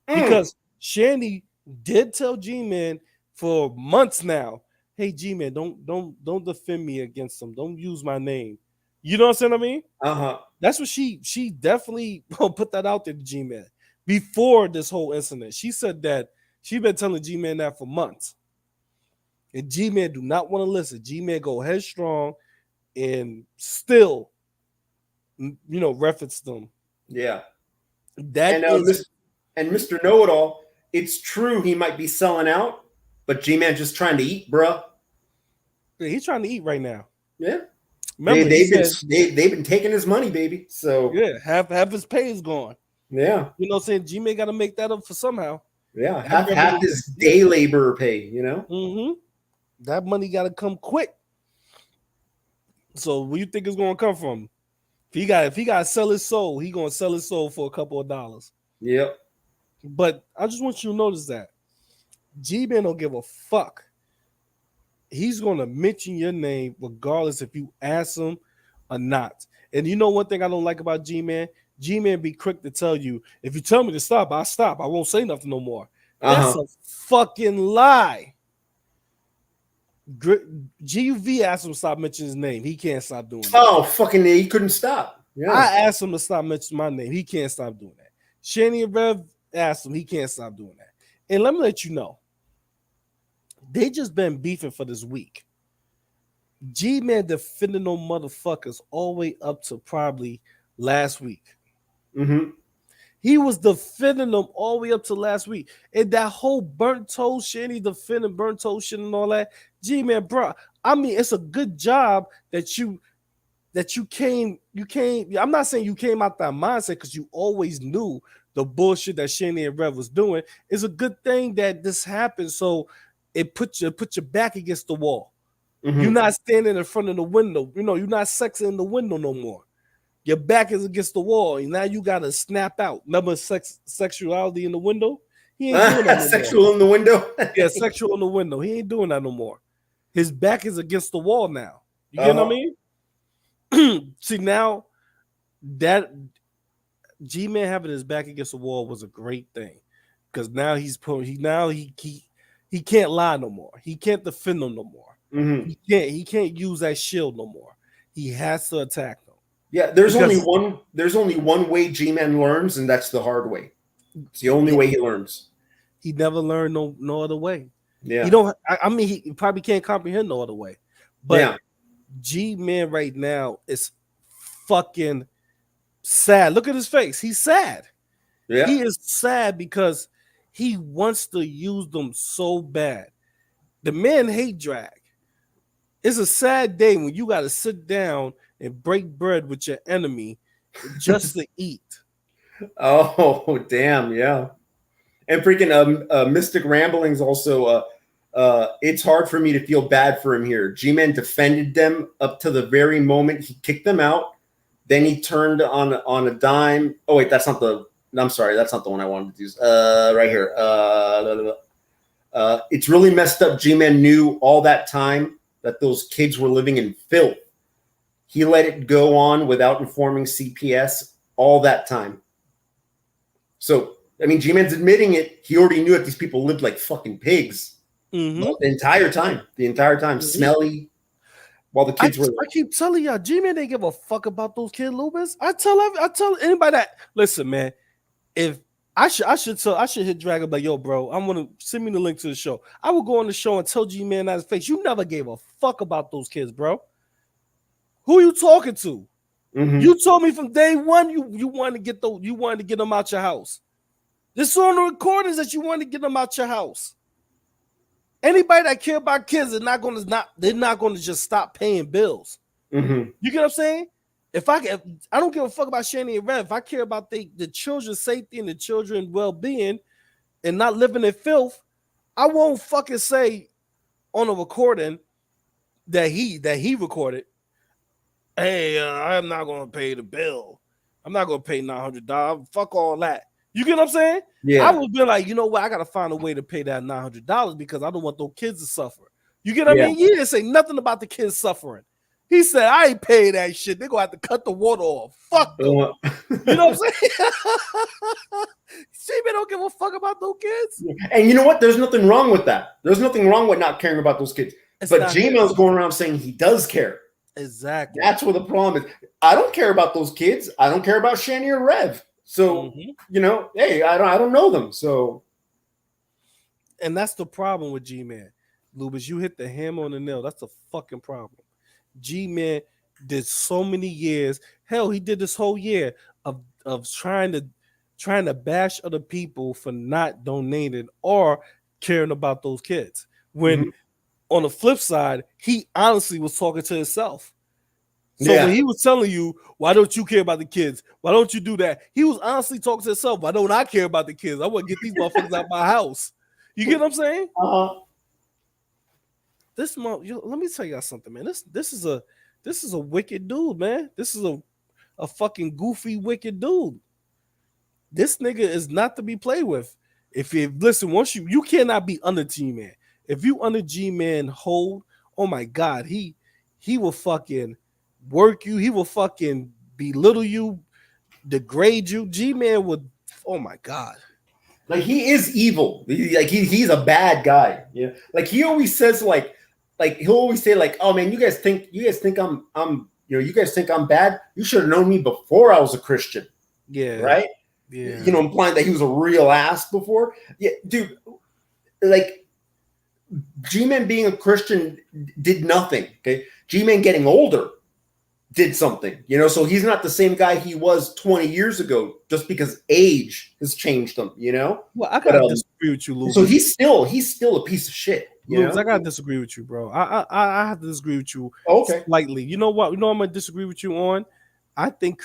Because Shanny did tell G-Man for months now, hey G-Man, don't defend me against them. Don't use my name. You know what I'm saying? I mean? That's what she definitely put that out there to G-Man before this whole incident. She said that she's been telling G-Man that for months. And G-Man do not want to listen. G-Man go headstrong and still, reference them. Yeah. That and Mr. Know-It-All, it's true he might be selling out, but G-Man just trying to eat, bruh. Yeah, he's trying to eat right now. Yeah. Remember, they've been taking his money, baby. So yeah, half his pay is gone. Yeah. You know what I'm saying? G-Man got to make that up for somehow. Yeah, half his day laborer pay, you know? Mm-hmm. That money got to come quick. So where you think it's going to come from? If he got to sell his soul, he going to sell his soul for a couple of dollars. Yep. But I just want you to notice that G-Man don't give a fuck. He's going to mention your name regardless if you ask him or not. And you know one thing I don't like about G-Man? G-Man be quick to tell you, if you tell me to stop, I'll stop. I won't say nothing no more. That's a fucking lie. GUV asked him to stop mentioning his name. He can't stop doing that. Oh, fucking he couldn't stop. Yeah. I asked him to stop mentioning my name. He can't stop doing that. Shanny and Rev asked him. He can't stop doing that. And let me let you know, they just been beefing for this week. G-Man defending no motherfuckers all the way up to probably last week. Mm-hmm. He was defending them all the way up to last week. And that whole burnt toast shit, he defending burnt toast shit and all that. G-Man, bro, I mean, it's a good job that you came. I'm not saying you came out that mindset because you always knew the bullshit that Shanny and Rev was doing. It's a good thing that this happened. So it put your back against the wall. Mm-hmm. You're not standing in front of the window. You're not sexing in the window no more. Your back is against the wall, and now you gotta snap out. Remember sexuality in the window? He ain't doing that no sexual more. In the window? Yeah, sexual in the window. He ain't doing that no more. His back is against the wall now. You get what I mean? See, now that G-Man having his back against the wall was a great thing. Because now he can't lie no more. He can't defend them no more. Mm-hmm. He can't use that shield no more. He has to attack them. Yeah, there's only one way G-Man learns, and that's the hard way. It's the only way he learns. He never learned no other way. Yeah. He don't. I mean, he probably can't comprehend no other way. But Yeah. G-Man right now is fucking sad. Look at his face. He's sad. Yeah. He is sad because he wants to use them so bad. The man hate drag. It's a sad day when you got to sit down and break bread with your enemy just to eat. Oh, damn. Yeah. And freaking Mystic Ramblings also, it's hard for me to feel bad for him here. G-Man defended them up to the very moment he kicked them out. Then he turned on a dime. Oh, wait, that's not the... I'm sorry, that's not the one I wanted to use. Right here. It's really messed up. G-Man knew all that time that those kids were living in filth. He let it go on without informing CPS all that time. So, I mean, G-Man's admitting it. He already knew that these people lived like fucking pigs the entire time. Smelly. While the kids were... I keep telling y'all, G-Man didn't give a fuck about those kids, Loobis. I tell anybody that. Listen, man, if I should hit Dragon like, yo, bro, I'm gonna send me the link to the show. I will go on the show and tell G-Man that his face. You never gave a fuck about those kids, bro. Who you talking to? Mhm. You told me from day one you wanted to get them out your house. This is on the recordings that you wanted to get them out your house. Anybody that care about kids they're not gonna just stop paying bills. Mhm. You get what I'm saying? If I don't give a fuck about Shanny and Rev. If I care about the children's safety and the children's well-being and not living in filth, I won't fucking say on a recording that he recorded, hey, I'm not gonna pay the bill. I'm not gonna pay $900. Fuck all that. You get what I'm saying? Yeah. I would be like, you know what? I gotta find a way to pay that $900 because I don't want those kids to suffer. You get what I mean? He didn't say nothing about the kids suffering. He said, I ain't paying that shit. They're gonna have to cut the water off. Fuck them. You know what I'm saying? G-Man don't give a fuck about those kids. And you know what? There's nothing wrong with that. There's nothing wrong with not caring about those kids. But G-Man's going around saying he does care. Exactly. That's where the problem is. I don't care about those kids. I don't care about Shanny or Rev. So, you know, hey, I don't know them. So, and that's the problem with G-Man. Loobis, you hit the hammer on the nail. That's the fucking problem. G-Man did so many years. Hell, he did this whole year of trying to bash other people for not donating or caring about those kids. When on the flip side, he honestly was talking to himself. So when he was telling you, why don't you care about the kids? Why don't you do that? He was honestly talking to himself. Why don't I care about the kids? I want to get these motherfuckers out my house. You get what I'm saying? This month, let me tell y'all something, man. This is a wicked dude, man. This is a fucking goofy, wicked dude. This nigga is not to be played with. If you listen, once you cannot be under G-Man. If you under G-Man hold, oh my God, he will fucking work you. He will fucking belittle you, degrade you. G-Man would, oh my God. Like, he is evil. He's a bad guy. Yeah. Like, he always says like he'll always say like, oh man, you guys think I'm you guys think I'm bad? You should have known me before I was a Christian. Yeah. Right? Yeah. You know, implying that he was a real ass before. Yeah, dude, like G-Man being a Christian did nothing. Okay. G-Man getting older did something, you know, so he's not the same guy he was 20 years ago just because age has changed him, you know. Well, I gotta disagree with you, Lou. So he's still a piece of shit. Lou, I gotta disagree with you, bro. I have to disagree with you slightly. You know what? You know I'm gonna disagree with you on. I think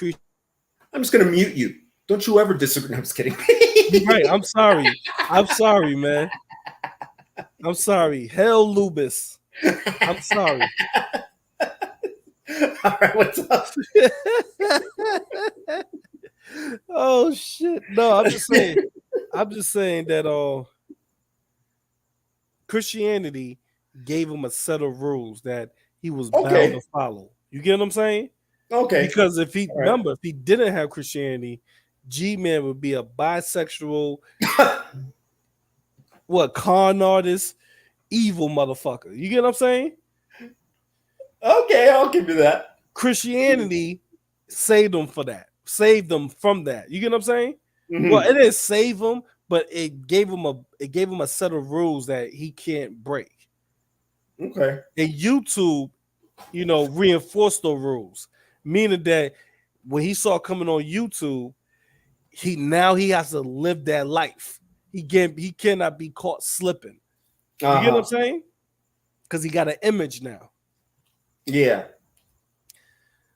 I'm just gonna mute you. Don't you ever disagree? No, I'm just kidding. You're right. I'm sorry, man. I'm sorry. Hell, Loobis. I'm sorry. All right, what's up? Oh shit! No, I'm just saying that Christianity gave him a set of rules that he was bound to follow. You get what I'm saying? Okay. Because if he if he didn't have Christianity, G-Man would be a bisexual, con artist, evil motherfucker. You get what I'm saying? Okay, I'll give you that. Christianity saved them for that. Saved them from that. You get what I'm saying? Well, it didn't save them, but it gave him a set of rules that he can't break. Okay. And YouTube, reinforced those rules, meaning that when he saw coming on YouTube, he has to live that life. He cannot be caught slipping. You get what I'm saying? Because he got an image now. Yeah.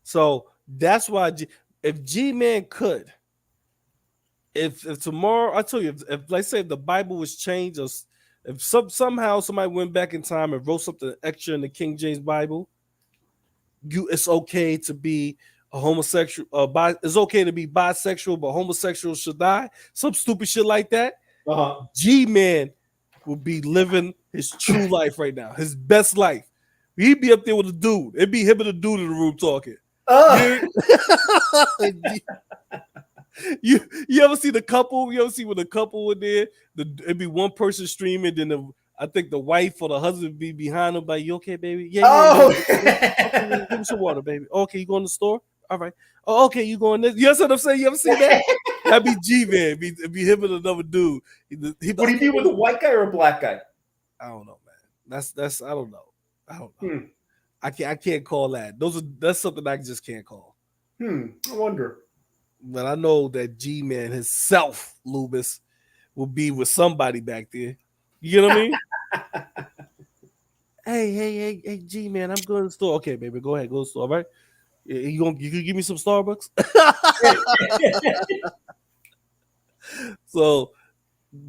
So that's why if Gman could, if tomorrow, I tell you, if let's say if the Bible was changed, or if somehow somebody went back in time and wrote something extra in the King James Bible, it's okay to be a homosexual, it's okay to be bisexual, but homosexuals should die. Some stupid shit like that. G-Man would be living his true life right now, his best life. He'd be up there with a dude. It'd be him and a dude in the room talking. You ever see the couple? You ever see when the couple were there? It'd be one person streaming, then I think the wife or the husband be behind them, like, "You okay, baby? Yeah. Okay, give me some water, baby. Okay, you going to the store? All right. Oh, okay, you going this? You know what I'm saying? You ever see that? That'd be G-Man. It'd be him and another dude. Would he be with a white guy or a black guy? I don't know, man. That's I don't know. I can't call that. That's something I just can't call. I wonder. But I know that G-Man himself, Loobis, will be with somebody back there. You know what I mean? Hey, G-Man, I'm going to the store. Okay, baby, go ahead, go to the store, all right? You can give me some Starbucks? So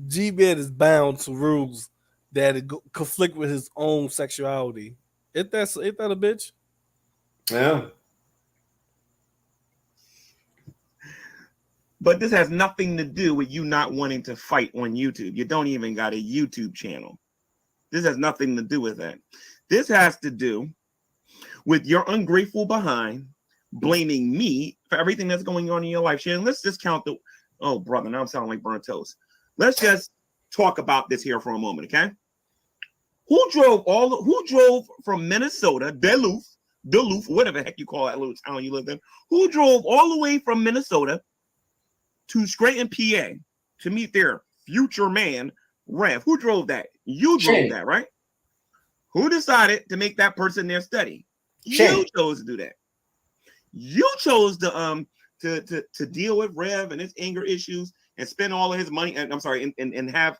G-Man is bound to rules that conflict with his own sexuality. Ain't that a bitch? Yeah. But this has nothing to do with you not wanting to fight on YouTube. You don't even got a YouTube channel. This has nothing to do with that. This has to do with your ungrateful behind blaming me for everything that's going on in your life. Shannon, let's just count oh, brother, now I'm sounding like burnt toast. Let's just talk about this here for a moment, okay? Who drove from Minnesota, Duluth, whatever the heck you call that little town you live in? Who drove all the way from Minnesota to Scranton, PA, to meet their future man, Rev? Who drove that? You drove that, right? Who decided to make that person their study? You chose to do that. You chose to deal with Rev and his anger issues and spend all of his money. And I'm sorry, and have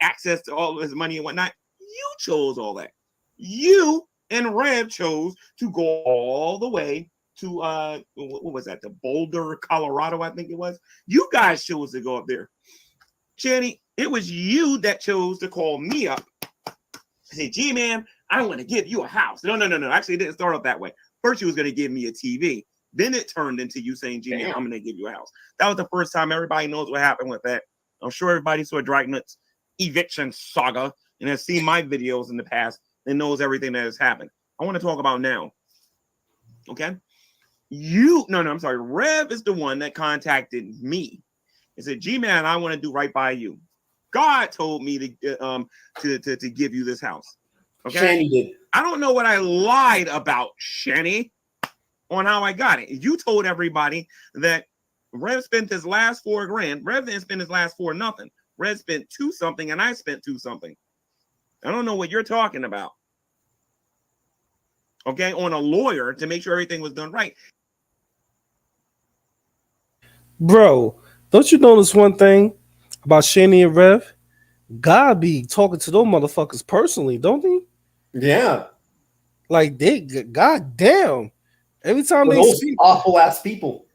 access to all of his money and whatnot. You chose all that. You and Rev chose to go all the way to what was that? The Boulder, Colorado, I think it was. You guys chose to go up there. Channy, it was you that chose to call me up and say, G-Man, I want to give you a house. No. Actually, it didn't start off that way. First, you was going to give me a TV. Then it turned into you saying, G-Man, I'm going to give you a house. That was the first time. Everybody knows what happened with that. I'm sure everybody saw Dragnut's eviction saga and has seen my videos in the past and knows everything that has happened. I want to talk about now. Okay? I'm sorry. Rev is the one that contacted me and said, G-Man, I want to do right by you. God told me to give you this house. Okay. Shanny did. I don't know what I lied about, Shanny, on how I got it. You told everybody that Rev spent his last $4,000. Rev didn't spend his last $4 nothing. Rev spent $2 something and I spent $2 something. I don't know what you're talking about. Okay, on a lawyer to make sure everything was done right. Bro, don't you notice one thing about Shanny and Rev? God be talking to those motherfuckers personally, don't he? Yeah. Like God damn. Every time they those speak, awful ass people.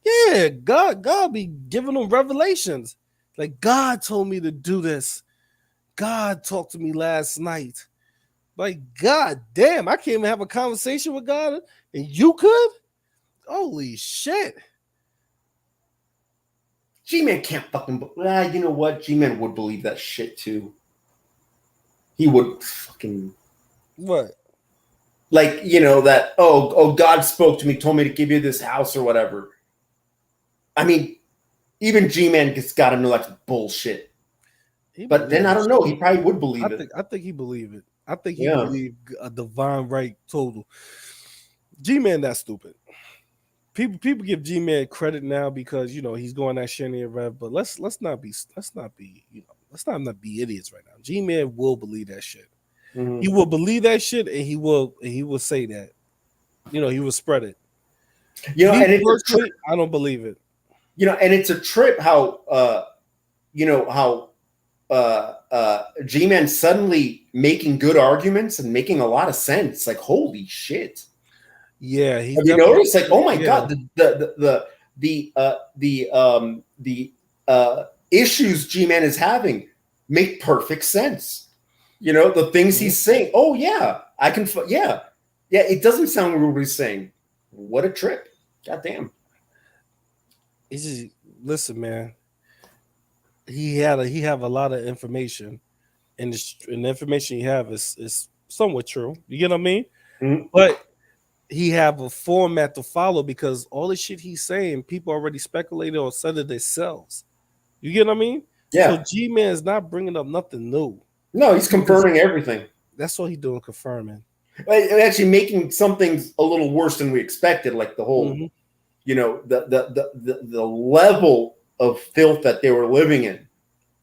Yeah, God be giving them revelations. Like, God told me to do this. God talked to me last night. Like, God damn, I can't even have a conversation with God, and you could? Holy shit. G-Man can't fucking... you know what? G-Man would believe that shit, too. He would fucking... What? Like, that, oh, God spoke to me, told me to give you this house or whatever. I mean, even G-Man has got to know that's bullshit. But then, I don't know, he probably would believe it. I think he believed it. I think he believed a divine right total. G-Man, that's stupid. people give G-Man credit now because he's going at Shanny and Rev, but let's not be let's not be idiots right now. G-Man will believe that shit. Mhm. He will believe that shit, and he will say that. He will spread it. You know, Me and it's a personally, trip, I don't believe it. and it's a trip how G-Man suddenly making good arguments and making a lot of sense. Like, holy shit. Yeah, he's Have you definitely noticed? Like, oh my yeah. god, the issues G-Man is having make perfect sense. The things he's saying. Oh yeah, I can. Yeah. It doesn't sound weird what he's saying. What a trip! God damn. He's just listen, man. He have a lot of information, and the information he have is somewhat true. You get what I mean? Mhm. But he have a format to follow because all the shit he's saying, people already speculated or said it themselves. You get what I mean? Yeah. So G-Man is not bringing up nothing new. No, he's confirming everything. That's all he's doing, confirming. Actually, making some things a little worse than we expected, like the whole, Mhm. the level of filth that they were living in.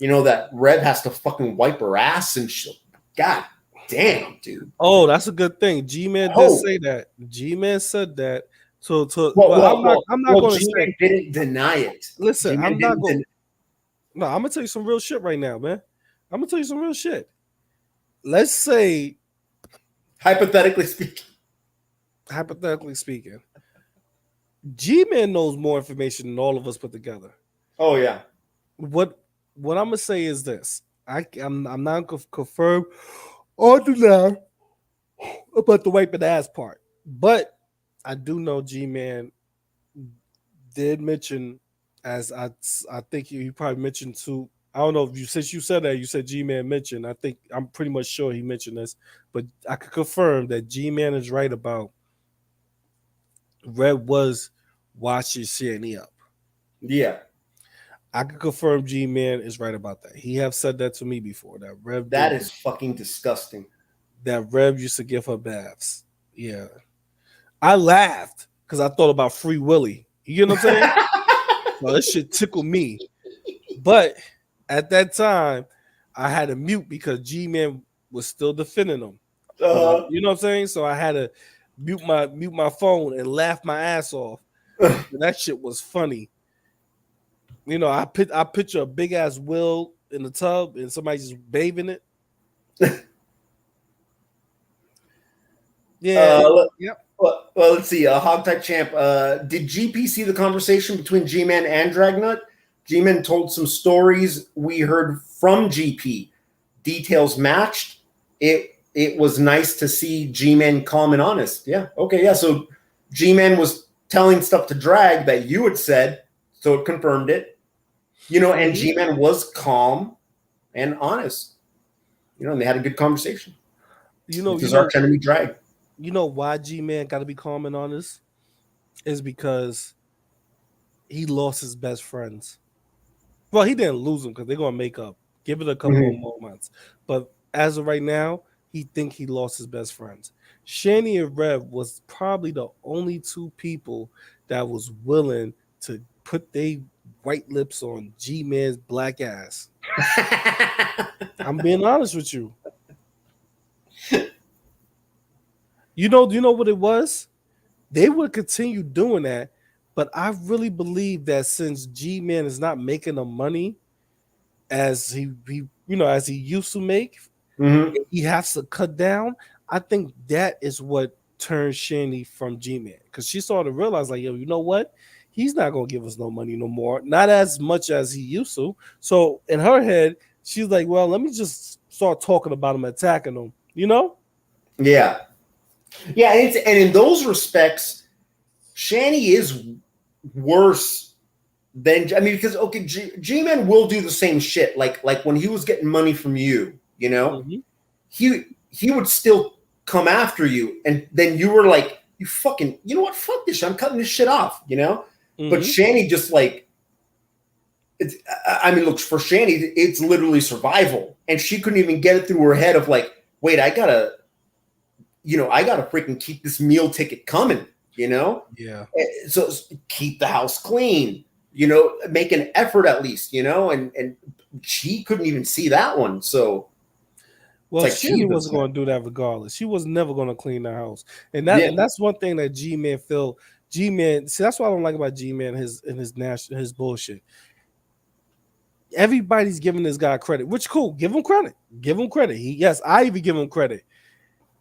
That Rev has to fucking wipe her ass and shit. God damn, dude. Oh, that's a good thing. G-Man did say that. G-Man said that. I'm not going to G-Man say. didn't deny it. Listen, G-Man I'm not didn't going. No, I'm gonna tell you some real shit right now, man. I'm gonna tell you some real shit. Let's say, hypothetically speaking, G-Man knows more information than all of us put together. Oh yeah. What I'm gonna say is this: I'm not gonna confirm or deny about the wiping ass part, but I do know G-Man did mention, as I think you probably mentioned too. I don't know if since you said that, you said G-Man mentioned. I'm pretty much sure he mentioned this, but I could confirm that G-Man is right about Red was watching Shanny up. Yeah. I could confirm G-Man is right about that. He have said that to me before. That is fucking disgusting. That Rev used to give her baths. Yeah. I laughed because I thought about Free Willy. You get what I'm saying? So that shit tickled me. But at that time, I had to mute because G-Man was still defending him. You know what I'm saying? So I had to mute my phone and laugh my ass off. That shit was funny. I picture a big ass Will in the tub and somebody just bathing it. Yeah. Yep. Well, let's see. Hog Type Champ. Did GP see the conversation between G-Man and Dragnut? G-Man told some stories we heard from GP. Details matched. It was nice to see G-Man calm and honest. Yeah. Okay. Yeah. So G-Man was telling stuff to Drag that you had said, so it confirmed it. And G-Man was calm and honest. And they had a good conversation. His arch enemy Drag. You know why G-Man got to be calm and honest? Is because he lost his best friends. Well, he didn't lose them because they're gonna make up. Give it a couple more months. But as of right now, he think he lost his best friends. Shanny and Rev was probably the only two people that was willing to put their white lips on G-Man's black ass. I'm being honest with you. You know what it was? They would continue doing that, but I really believe that since G-Man is not making the money as he used to make, he has to cut down. I think that is what turned Shanny from G-Man because she started to realize, like, yo, you know what? He's not gonna give us no money no more, not as much as he used to. So in her head, she's like, well, let me just start talking about him, attacking him. Yeah. Yeah, and in those respects, Shanny is worse than because G-Man will do the same shit. Like when he was getting money from you, he would still come after you, and then you were like, you fucking, you know what? Fuck this shit. I'm cutting this shit off, But Shanny just like, look, for Shanny, it's literally survival, and she couldn't even get it through her head of like, wait, I gotta freaking keep this meal ticket coming. you know? Yeah. So keep the house clean, you know, make an effort at least, you know, and she couldn't even see that one. So Well, it's like, she Jesus. wasn't going to do that regardless. She was never going to clean the house, and Yeah. that's one thing that Gman feel. Gman, see, that's what I don't like about Gman. His bullshit. Everybody's giving this guy credit, which cool. Give him credit. Give him credit. Yes, I even give him credit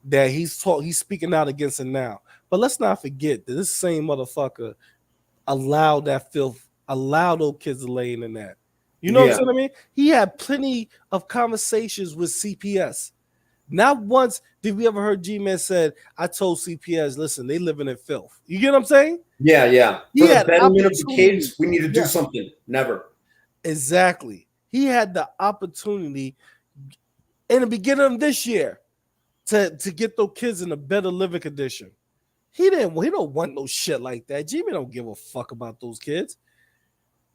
that he's speaking out against it now. But let's not forget that this same motherfucker allowed that filth, allowed those kids to lay in the net. You know what I'm saying? He had plenty of conversations with CPS. Not once did we ever heard G-Man said, I told CPS, listen, they living in filth. You get what I'm saying? Yeah. He For the had betterment of the kids, we need to do Yeah. something. Never. Exactly. He had the opportunity in the beginning of this year to get those kids in a better living condition. He don't want no shit like that. G-Man don't give a fuck about those kids.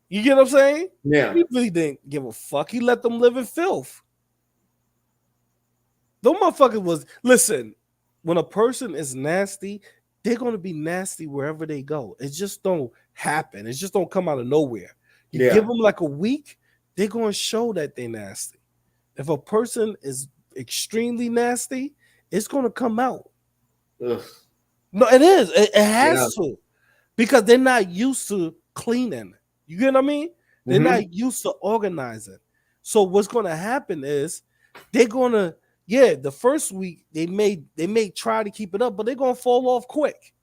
You get what I'm saying? Yeah. He really didn't give a fuck. He let them live in filth. Those motherfuckers was, listen, when a person is nasty, they're going to be nasty wherever they go. It just don't happen. It just don't come out of nowhere. You give them like a week, they're going to show that they're nasty. If a person is extremely nasty, it's going to come out. Ugh. No, it is. It has to, because they're not used to cleaning. You get what I mean? They're not used to organizing. So what's going to happen is they're going to, the first week they may try to keep it up, but they're going to fall off quick.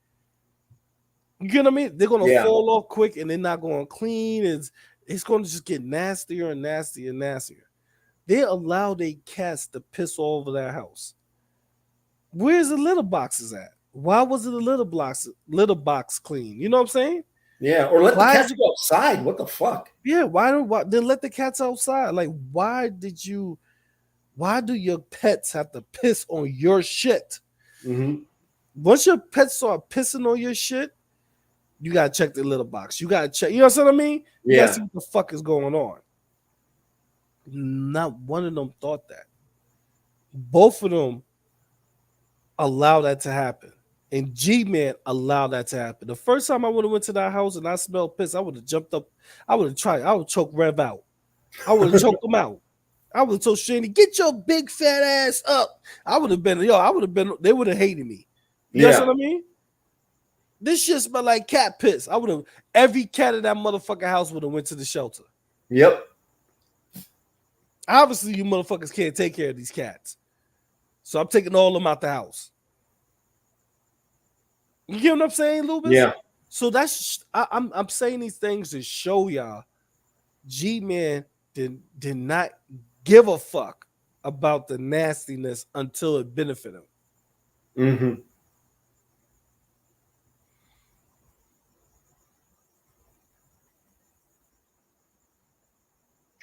You get what I mean? They're going to fall off quick, and they're not going to clean. It's going to just get nastier and nastier and nastier. They allow their cats to piss all over their house. Where's the litter boxes at? Why wasn't the litter box clean? You know what I'm saying? Yeah, or let the cats go outside. What the fuck? Yeah, why then let the cats outside? Like, why do your pets have to piss on your shit? Mm-hmm. Once your pets start pissing on your shit, you gotta check the litter box. You gotta check, you know what I mean? You gotta see what the fuck is going on. Not one of them thought that. Both of them allow that to happen. And G-Man allowed that to happen. The first time I would have went to that house and I smelled piss, I would have jumped up. I would have tried. I would choke Rev out. I would have choked him out. I would have told Shandy, get your big fat ass up. I would have been, they would have hated me. You know what I mean? This shit smelled like cat piss. Every cat in that motherfucking house would have went to the shelter. Yep. Obviously, you motherfuckers can't take care of these cats. So I'm taking all of them out the house. You get what I'm saying, Loobis? Yeah. So I'm saying these things to show y'all G-Man did not give a fuck about the nastiness until it benefited him. Mm-hmm.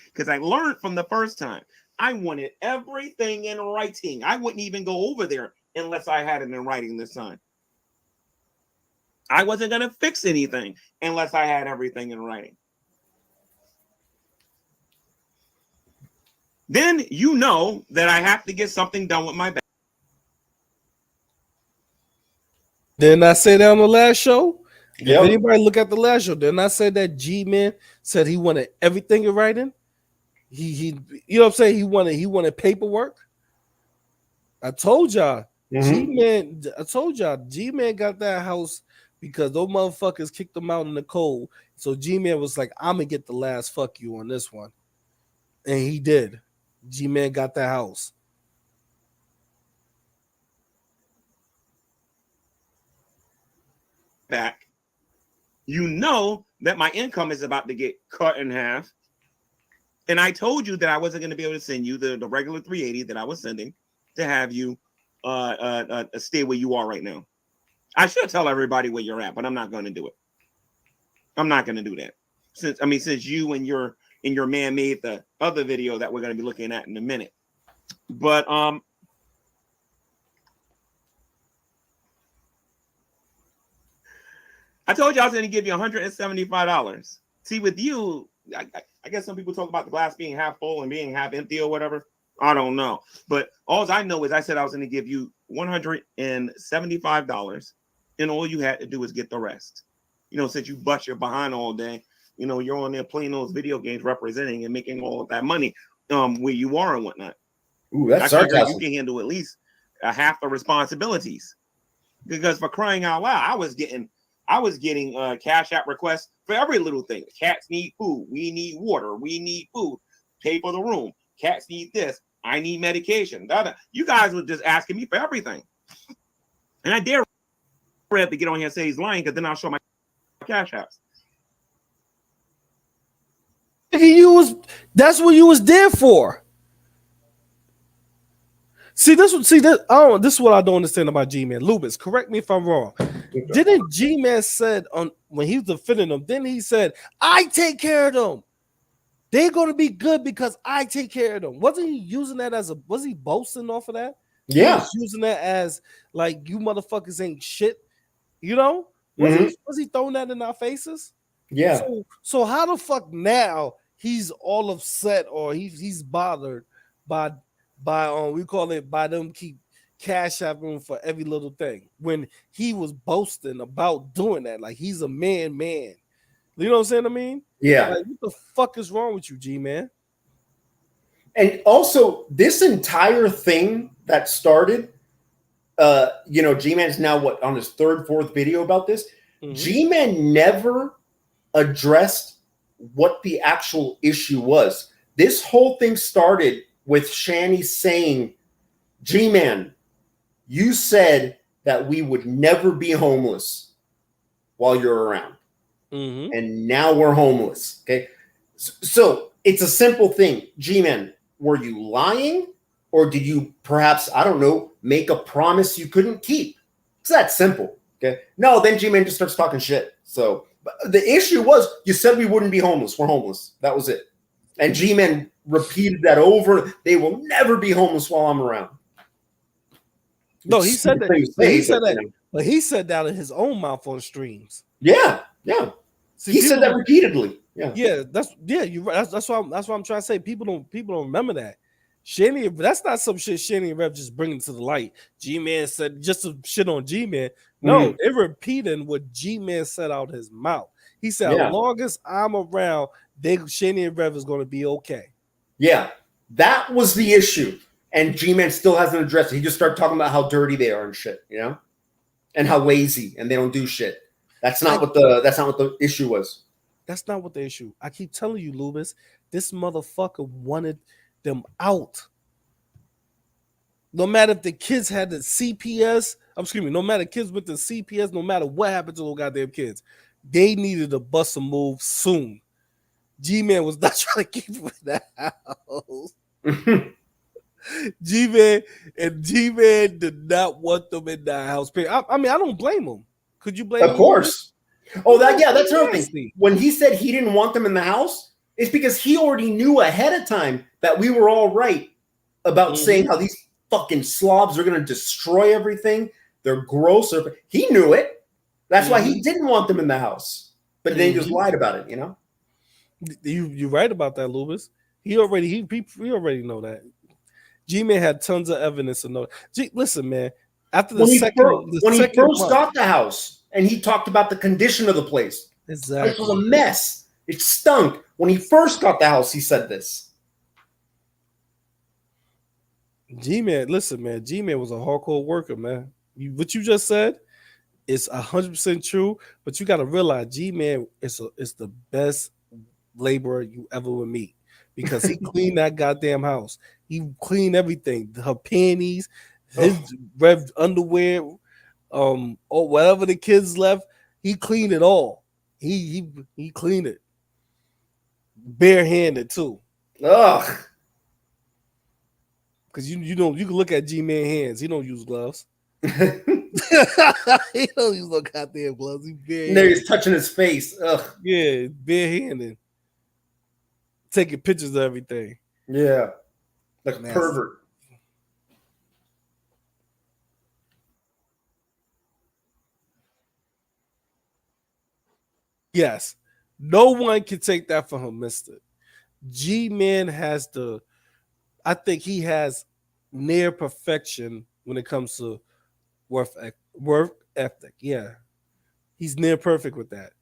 Because I learned from the first time. I wanted everything in writing. I wouldn't even go over there unless I had it in writing this time. I wasn't going to fix anything unless I had everything in writing. Then you know that I have to get something done with my back. Didn't I say that on the last show? Yep. If anybody look at the last show, didn't I say that G-Man said he wanted everything in writing? He you know what I'm saying? He wanted paperwork. I told y'all, G-Man got that house because those motherfuckers kicked him out in the cold. So G-Man was like, I'm gonna get the last fuck you on this one. And he did. G-Man got that house. Back. You know that my income is about to get cut in half. And I told you that I wasn't going to be able to send you the regular 380 that I was sending to have you stay where you are right now. I should tell everybody where you're at, but I'm not going to do it. I'm not going to do that. Since you and your man made the other video that we're going to be looking at in a minute. But I told you I was going to give you $175. See, with you, I guess some people talk about the glass being half full and being half empty or whatever. I don't know. But all I know is I said I was going to give you $175 and all you had to do is get the rest. Since you bust your behind all day, you're on there playing those video games, representing and making all of that money where you are and whatnot. Ooh, that's I figure sarcasm. you can handle at least half the responsibilities. Because for crying out loud, I was getting cash app requests for every little thing. Cats need food. We need water. We need food. Pay for the room. Cats need this. I need medication. You guys were just asking me for everything. And I dare Fred to get on here and say he's lying, because then I'll show my cash apps. That's what you was there for. This is what I don't understand about Gman. Loobis, correct me if I'm wrong. Didn't Gman said when he was defending them, then he said, I take care of them. They're gonna be good because I take care of them. Wasn't he using that was he boasting off of that? Yeah. He was using that as like, you motherfuckers ain't shit. Was he throwing that in our faces? Yeah. So how the fuck now he's all upset or he's bothered by we call it by them keep cash apping for every little thing when he was boasting about doing that, like he's a man. You know what I'm saying? I mean, yeah. Like, what the fuck is wrong with you, G-Man? And also, this entire thing that started, G-Man's now on his third, fourth video about this. Mm-hmm. G-Man never addressed what the actual issue was. This whole thing started with Shani saying, G-Man, you said that we would never be homeless while you're around. Mm-hmm. And now we're homeless. Okay. So it's a simple thing. G-Man, were you lying? Or did you perhaps, I don't know, make a promise you couldn't keep? It's that simple. Okay. No, then G-Man just starts talking shit. So the issue was, you said we wouldn't be homeless. We're homeless. That was it. And G-Man repeated that over. They will never be homeless while I'm around. No, he said that. But he said that in his own mouth on streams. Yeah. See, he said that repeatedly. You're right. That's what I'm trying to say. People don't remember that. Shanny, that's not some shit Shanny and Rev just bringing to the light. G-Man said just some shit on G-Man. No, they're repeating what G-Man said out his mouth. He said, as long as I'm around, Shanny and Rev is going to be okay. Yeah, that was the issue. And G-Man still hasn't addressed it. He just started talking about how dirty they are and shit, and how lazy and they don't do shit. That's not what the issue was. That's not what the issue. I keep telling you, Loobis, this motherfucker wanted them out. No matter if the kids had the CPS, no matter kids with the CPS, no matter what happened to those goddamn kids, they needed to bust a move soon. G-Man was not trying to keep them in that house. G-Man did not want them in that house. I mean, I don't blame him. Could you blame him? Of course. Oh, that's another thing. When he said he didn't want them in the house, it's because he already knew ahead of time that we were all right about saying how these fucking slobs are going to destroy everything. They're gross. He knew it. That's why he didn't want them in the house. But then he just lied about it, You're right about that, Loobis. He already know that. G-Man had tons of evidence to know. Listen, man. After when he first got the house, and he talked about the condition of the place. Exactly. It was a mess. It stunk. When he first got the house, he said this. G-Man, listen, man. G-Man was a hardcore worker, man. What you just said is 100% true, but you got to realize G-Man is the best laborer you ever will meet because he cleaned that goddamn house. He cleaned everything. Her panties, his Rev underwear, or whatever the kids left, he cleaned it all. He cleaned it barehanded too. Ugh. Because you can look at G-Man hands. He don't use gloves. He don't use no goddamn gloves. He's touching his face. Ugh. Yeah, barehanded, taking pictures of everything. Yeah, like a pervert. Yes, no one can take that from him, Mister. G-Man has I think he has near perfection when it comes to work ethic. Yeah, he's near perfect with that.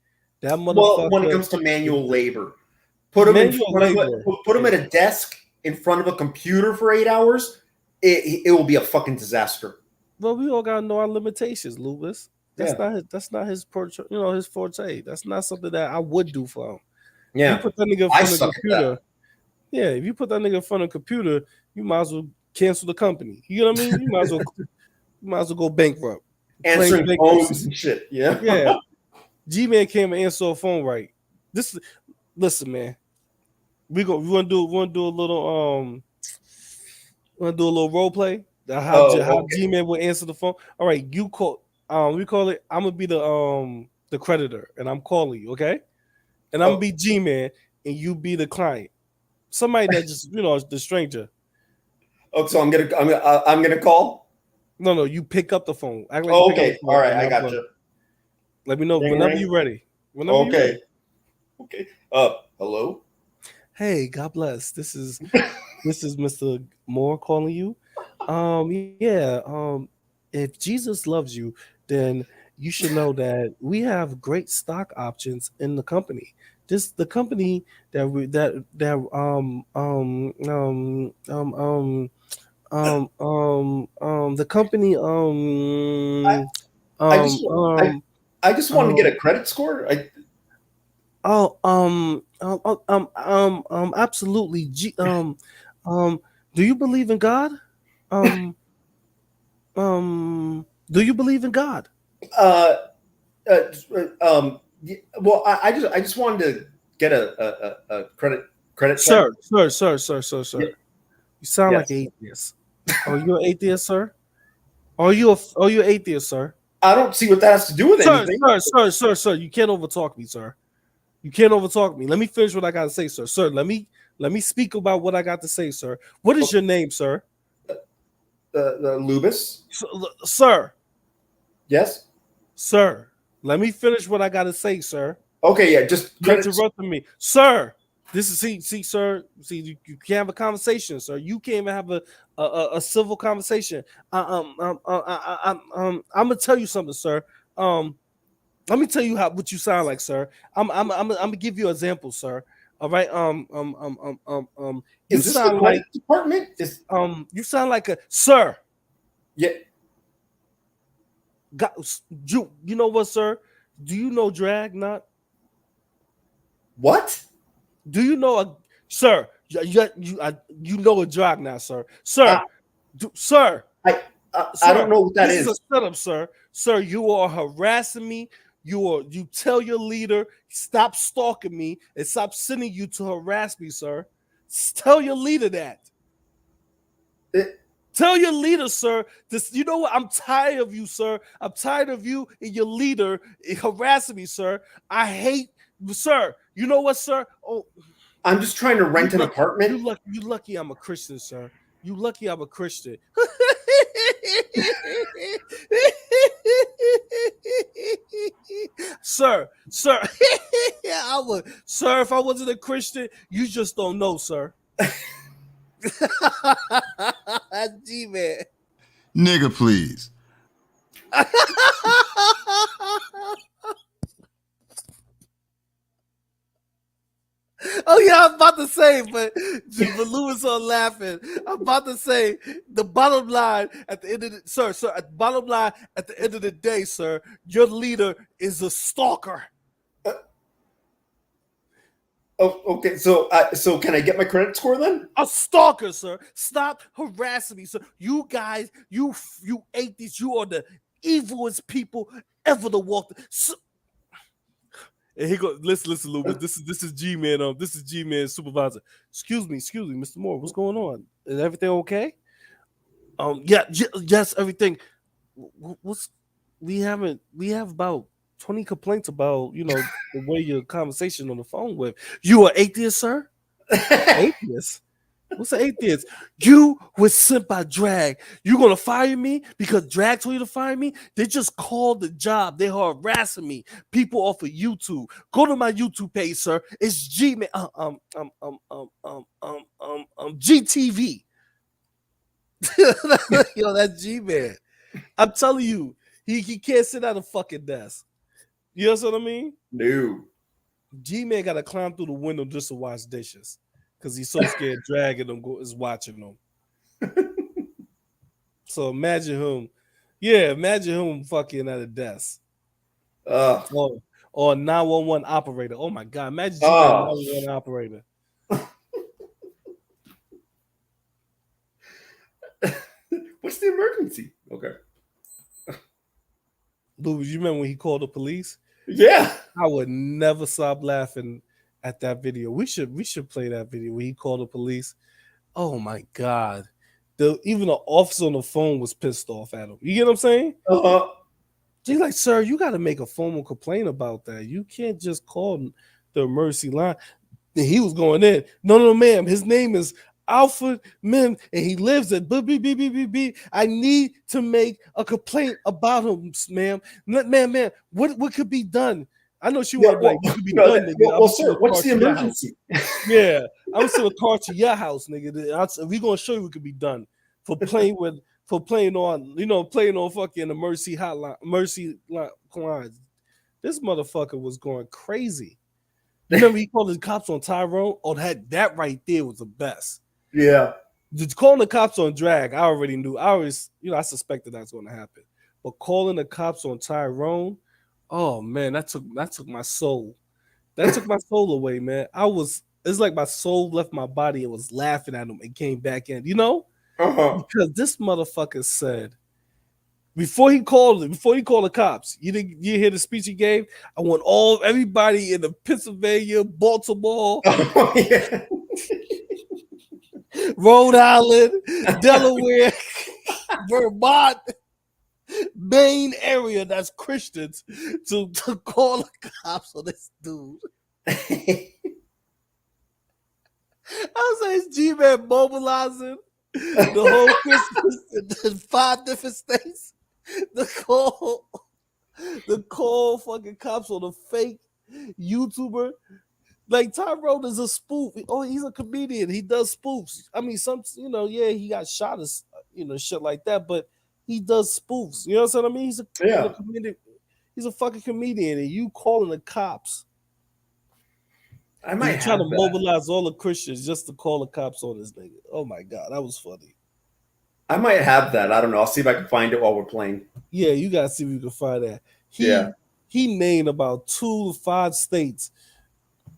That Well, when it motherfucker. comes to manual labor, put him in Manual front of labor. put him at a desk in front of a computer for 8 hours. It will be a fucking disaster. Well, we all gotta know our limitations, Loobis. That's Yeah. not his. That's not his. His forte. That's not something that I would do for him. Yeah, You put that nigga in I front of the suck at computer. Yeah, if you put that nigga in front of the computer, you might as well cancel the company. You know what I mean? You might as well go bankrupt. answering Claim phones bankruptcy. and shit. Yeah, Yeah. Gman can't even answer a phone right. Listen, man. We want to do a little role play. How Gman will answer the phone. All right, you call we call it. I'm gonna be the creditor, and I'm calling you, okay? And I'm gonna be G-Man, and you be the client. Somebody that just the stranger. Oh, so I'm gonna call. No, you pick up the phone. Act like Oh, you pick up okay, the phone, all right, and I I'm got gonna- you. Let me know Ring, whenever ring. you're ready. Whenever you're ready. Okay. Hello. Hey, God bless. This is Mr. Moore calling you. Yeah. If Jesus loves you, then you should know that we have great stock options in the company. The company that we that the company I just um I just wanted to get a credit score. Oh, absolutely. Do you believe in God? Um, do you believe in God? Uh, well, I just wanted to get a credit check. Sir. You sound like Yes. an atheist. Are you an atheist, sir? Are you an atheist, sir? I don't see what that has to do with anything. Sir. You can't overtalk me, sir. You can't overtalk me. Let me finish what I gotta say, sir. Sir, let me speak about what I got to say, sir. What is your name, sir? The Loobis. Sir. Yes. Sir, let me finish what I gotta say, sir. Okay, yeah, just You're interrupting me, sir. This is sir. See, you can't have a conversation, sir. You can't even have a civil conversation. I'm gonna tell you something, sir. Let me tell you what you sound like, sir. I'm gonna give you an example, sir. All right. You Is this sound the like department? you sound like a sir. Yeah. You know what, sir? Do you know drag not? What? Do you know sir? You know a drag now, sir. Sir, sir. I Sir, don't know what that is. This is a setup, sir. Sir, you are harassing me. You tell your leader stop stalking me and stop sending you to harass me, sir. Tell your leader that. Tell your leader, sir. You know what? I'm tired of you, sir. I'm tired of you and your leader harassing me, sir. I hate, sir. You know what, sir? Oh, I'm just trying to rent an apartment. You lucky I'm a Christian, sir. You lucky I'm a Christian. sir. I would, sir. If I wasn't a Christian, you just don't know, sir. G-Man. Nigga, please. Oh yeah, I'm about to say, but Lewis are laughing. I'm about to say the bottom line at the end of the bottom line at the end of the day, sir, your leader is a stalker. Okay, so can I get my credit score then? A stalker, sir. Stop harassing me, sir. You guys, you atheists, you are the evilest people ever to walk. And he go, listen, Loobis. This is G-Man. This is G-Man supervisor. Excuse me, Mr. Moore. What's going on? Is everything okay? Yes, everything. We have about 20 complaints about the way your conversation on the phone with. You are atheist, sir? Atheist? What's an atheist? You was sent by Drag. You gonna fire me because Drag told you to fire me? They just called the job. They are harassing me. People off of YouTube. Go to my YouTube page, sir. It's G-Man. GTV. Yo, that's G-Man. I'm telling you, He can't sit at a fucking desk. You know what I mean? No. Gman got to climb through the window just to wash dishes because he's so scared dragging them is watching them. So imagine him. Yeah, imagine him fucking at a desk. Or 911 operator. Oh my God. Imagine Gman 911 operator. What's the emergency? Okay. Loobis, you remember when he called the police? Yeah. I would never stop laughing at that video. We should play that video when he called the police. Oh my God. Even the officer on the phone was pissed off at him. You get what I'm saying? He's like, sir, you got to make a formal complaint about that. You can't just call the emergency line. And he was going in. No, ma'am. His name is Alfred Mim, and he lives at B. I need to make a complaint about him, ma'am. Ma'am, what could be done? I know she was like, what could be done, nigga? Well, sir, what's the emergency? Yeah, I'm sending a car to your house, nigga. We're gonna show you what could be done for playing on fucking the mercy lines. This motherfucker was going crazy. Remember he called the cops on Tyrone? Oh, that right there was the best. Yeah. Just calling the cops on Drag, I already knew. I suspected that's going to happen. But calling the cops on Tyrone, oh man, that took my soul. That took my soul away, man. It's like my soul left my body and was laughing at him and came back in, Because this motherfucker said, before he called the cops, you hear the speech he gave? I want everybody in the Pennsylvania, Baltimore, Rhode Island, Delaware, Vermont, Maine area that's Christians to call the cops on this dude. I was like, G-Man mobilizing the whole Christmas in 5 different states. The call fucking cops on a fake YouTuber. Like Tyrone is a spoof. Oh, he's a comedian. He does spoofs. I mean, he got shot as shit like that, but he does spoofs. You know what I mean? He's a comedian. He's a fucking comedian, and you calling the cops. I might try to mobilize all the Christians just to call the cops on this nigga. Oh my God, that was funny. I might have that. I don't know. I'll see if I can find it while we're playing. Yeah, you gotta see if you can find that. He named about 2 to 5 states.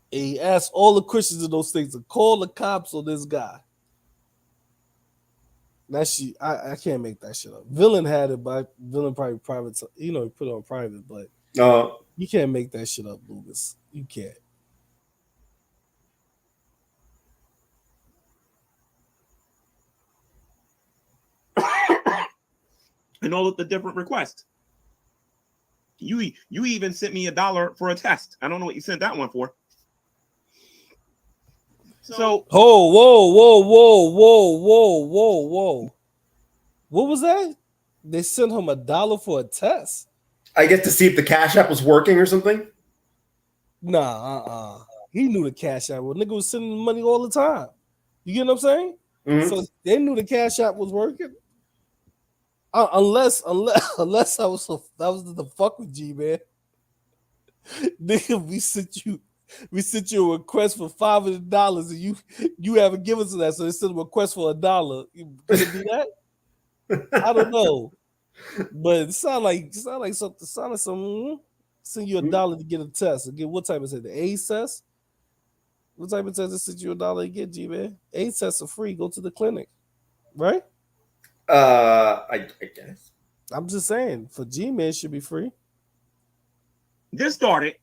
And he asked all the Christians in those states to call the cops on this guy. That shit, I can't make that shit up. Villain had it, but Villain probably private. He put it on private, but you can't make that shit up, Loobis. You can't. And all of the different requests. You even sent me $1 for a test. I don't know what you sent that one for. So whoa. What was that? They sent him $1 for a test. I get to see if the Cash App was working or something. Nah, He knew the Cash App. Well, nigga was sending money all the time. You get what I'm saying? Mm-hmm. So they knew the Cash App was working. Unless I was the fuck with G, man. Nigga, we sent you a request for $500 and you haven't given us that, so they sent a request for $1. You gonna do that? I don't know, but it sound like something. Sound like some send you $1 to get a test. Again, what type is it? The AIDS test? What type of test they send you $1 to get, G, man? AIDS tests are free. Go to the clinic, right? I guess. I'm just saying, for G-Man, it should be free. This started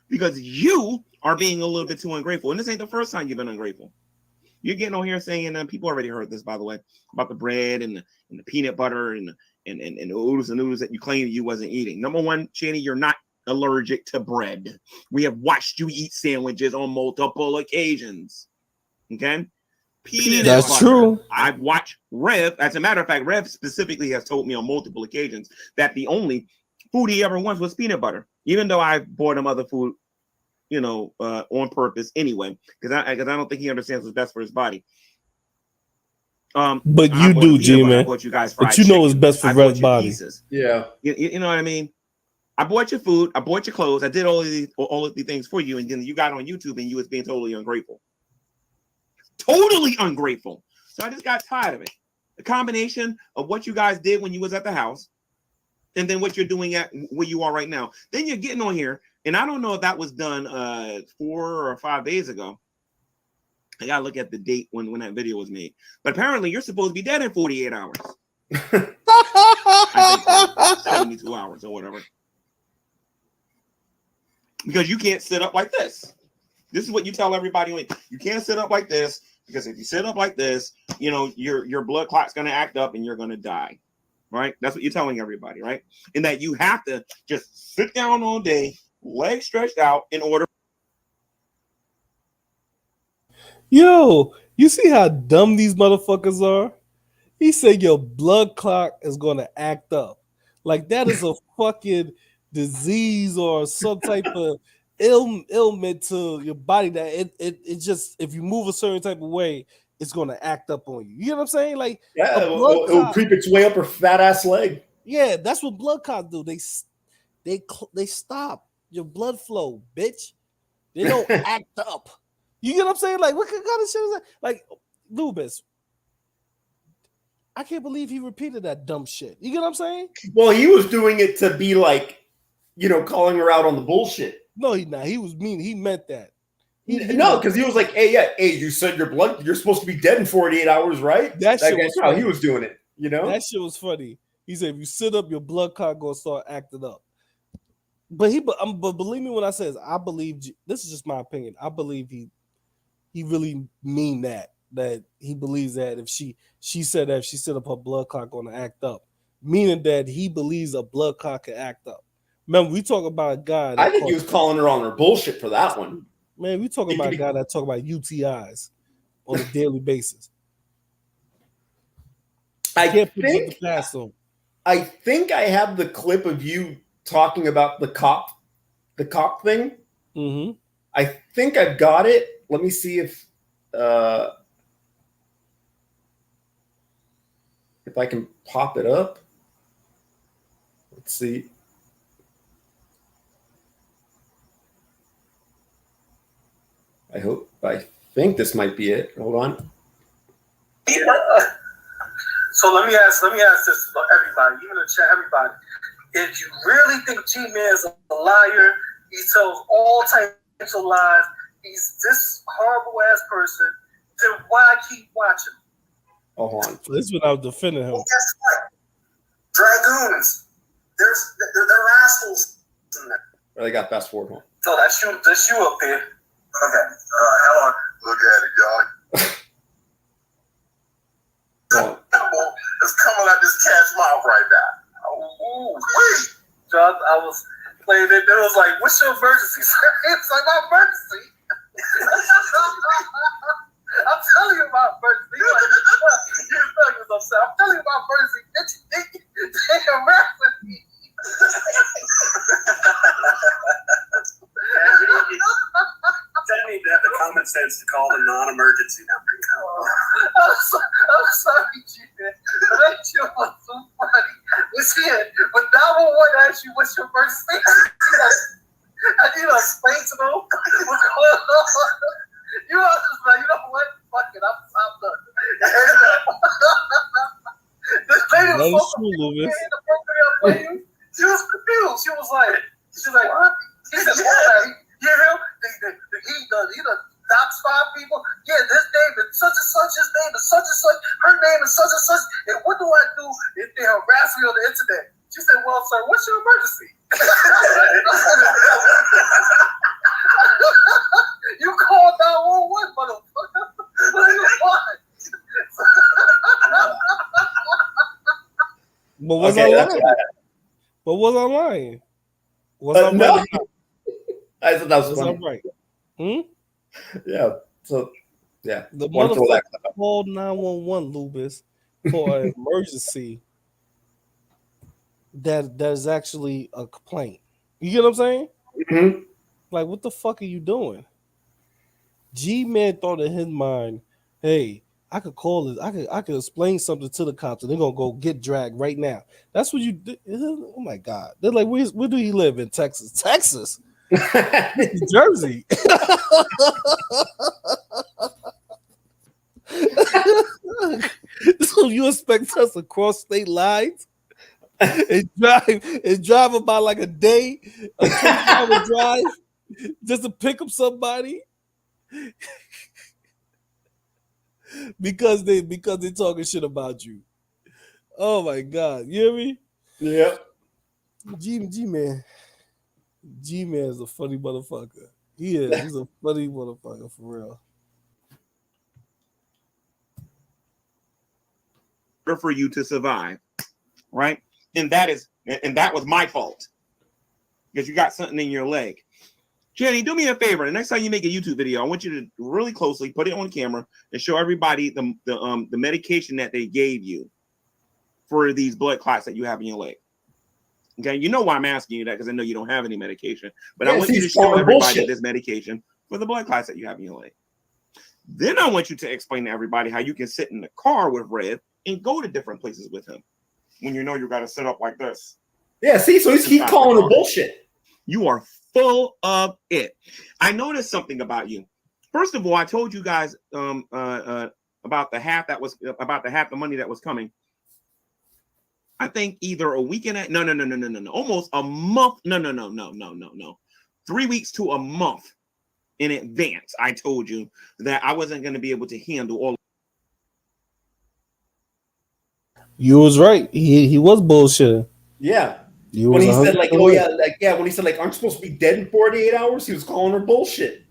because you are being a little bit too ungrateful. And this ain't the first time you've been ungrateful. You're getting on here saying, and people already heard this, by the way, about the bread and the peanut butter and the oodles and noodles that you claim you wasn't eating. Number one, Channy, you're not allergic to bread. We have watched you eat sandwiches on multiple occasions. Okay? That's butter. True. I've watched Rev. As a matter of fact, Rev specifically has told me on multiple occasions that the only food he ever wants was peanut butter, even though I bought him other food, on purpose anyway, because I don't think he understands what's best for his body. But I you bought do, a peanut butter, I G-Man. bought you guys fried But you know it's chicken. best for I bought Red's you body. pizzas. Yeah. You know what I mean? I bought your food, I bought your clothes, I did all of the things for you, and then you got on YouTube and you was being totally ungrateful. Totally ungrateful. So I just got tired of it. The combination of what you guys did when you was at the house, and then what you're doing at where you are right now. Then you're getting on here, and I don't know if that was done 4 or 5 days ago. I gotta look at the date when that video was made. But apparently you're supposed to be dead in 48 hours. I think 72 hours or whatever. Because you can't sit up like this. This is what you tell everybody. You can't sit up like this, because if you sit up like this, you know, your blood clot's gonna act up and you're gonna die. Right? That's what you're telling everybody, right? And that you have to just sit down all day, legs stretched out, in order. Yo, you see how dumb these motherfuckers are? He said your blood clot is gonna act up. Like that is a fucking disease or some type of ailment to your body that it just, if you move a certain type of way, it's gonna act up on you. You know what I'm saying? Like Yeah, a blood it'll clot. creep its way up her fat ass leg. Yeah, that's what blood clots do. They stop your blood flow, bitch. They don't act up. You get what I'm saying? Like, what kind of shit is that? Like, Loobis, I can't believe he repeated that dumb shit. You get what I'm saying? Well, he was doing it to be like, you know, calling her out on the bullshit. No, he not. He was mean. He meant that. No, because he was like, hey, you said you're supposed to be dead in 48 hours, right? That shit That's was how funny. he was doing it, you know? That shit was funny. He said, if you sit up, your blood clot gonna start acting up. But believe me when I says, I believe, this is just my opinion. I believe he really mean that he believes that if she said that if she sit up, her blood clot gonna act up, meaning that he believes a blood clot can act up. Remember, we talk about a guy. I think he was calling her on her bullshit for that one. Man, we talking about a guy that talk about UTIs on a daily basis. I can't put it past him. I think I have the clip of you talking about the cock thing. Mm-hmm. I think I've got it. Let me see if I can pop it up. Let's see. I think this might be it. Hold on. So let me ask this for everybody, even in the chat, everybody. If you really think Gman is a liar, he tells all types of lies, he's this horrible ass person, then why keep watching? Oh, hold on. This is when I was defending him. Well, guess what? Dragoons. They're rascals in there. They got fast forward. Hold on. So that's you up there. Okay. How on? Look at it, y'all. It's coming out this cat's mouth right now. Ooh, wait. So I was playing it. It was like, what's your emergency? It's like my emergency. I'm telling you about emergency. I'm telling you about emergency. They harassing me. They need to have the common sense to call the non-emergency number. I'm sorry, G-Man. That shit was so funny. Listen, but 911 asked you what's your emergency. I need to explain to them what's going on. You know what? Fuck it, I'm done. This lady was so confused. She was confused. She was like, what? He said, what? You hear him? He done knocks 5 people. Yeah, this name is such and such, his name is such and such, her name is such and such. And what do I do if they harass me on the internet? She said, well, sir, what's your emergency? You called 911, motherfucker. What? But was I lying? But was I lying? Was I no. right? I thought that was funny. Right? Hmm? Yeah. So, yeah. The motherfucker called 911, Loobis, for an emergency there's actually a complaint. You get what I'm saying? Mm-hmm. Like, what the fuck are you doing? G-Man thought in his mind, hey, I could call it. I could explain something to the cops, and they're gonna go get dragged right now. That's what you did. Oh my God! They're like, where do you live in Texas? Texas, New Jersey. So you expect us to cross state lines and drive about like a day, a 24-hour drive, just to pick up somebody? because they talking shit about you. Oh my God, you hear me? Yep. G man is a funny motherfucker. He is. He's a funny motherfucker for real. For you to survive, right? And that was my fault because you got something in your leg. Jenny, do me a favor. The next time you make a YouTube video, I want you to really closely put it on camera and show everybody the medication that they gave you for these blood clots that you have in your leg. Okay, you know why I'm asking you that, because I know you don't have any medication, but I want you to show everybody this medication for the blood clots that you have in your leg. Then I want you to explain to everybody how you can sit in the car with Red and go to different places with him when you know you got to sit up like this. Yeah, see, so he's calling her bullshit. You are full of it. I noticed something about you. First of all, I told you guys about the half the money that was coming. I think either a week and almost a month. No. 3 weeks to a month in advance. I told you that I wasn't going to be able to handle all. You was right. He was bullshit. Yeah. When he said like, oh yeah, when he said like, aren't you supposed to be dead in 48 hours? He was calling her bullshit,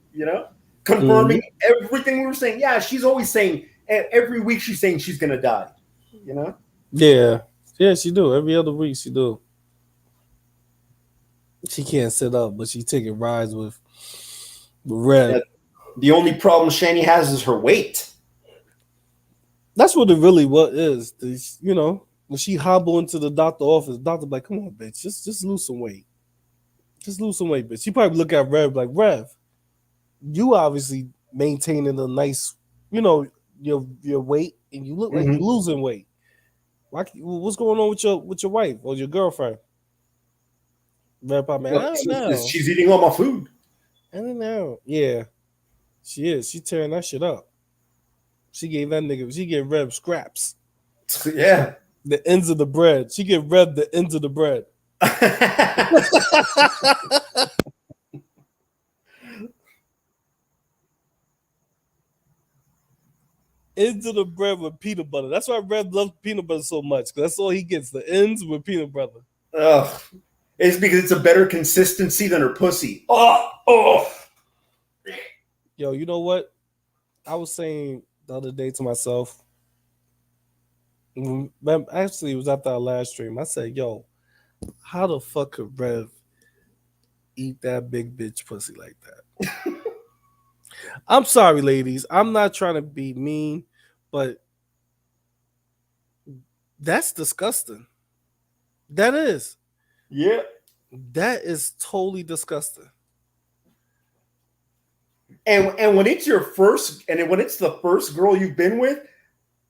confirming everything we were saying. Yeah, she's always saying every week she's saying she's gonna die, Yeah, she do. Every other week she do. She can't sit up, but she's taking rides with Red. Yeah, the only problem Shani has is her weight. That's what it really is. When she hobble into the doctor office, doctor like, come on, bitch, just lose some weight. Just lose some weight, bitch. She probably look at Rev like, Rev, you obviously maintaining a nice, your weight, and you look like you're losing weight. What's going on with your wife or your girlfriend? Rev probably, I don't know. She's eating all my food. I don't know. Yeah, she is. She tearing that shit up. She gave Rev scraps. Yeah. The ends of the bread. She gave Rev the ends of the bread. Ends of the bread with peanut butter. That's why Rev loves peanut butter so much, because that's all he gets, the ends with peanut butter. Ugh. It's because it's a better consistency than her pussy. Oh. Yo, you know what? I was saying the other day to myself, actually it was after our last stream, I said, yo, how the fuck could Rev eat that big bitch pussy like that? I'm sorry, ladies. I'm not trying to be mean, but that's disgusting. That is. Yeah. That is totally disgusting. And when it's your first, and when it's the first girl you've been with,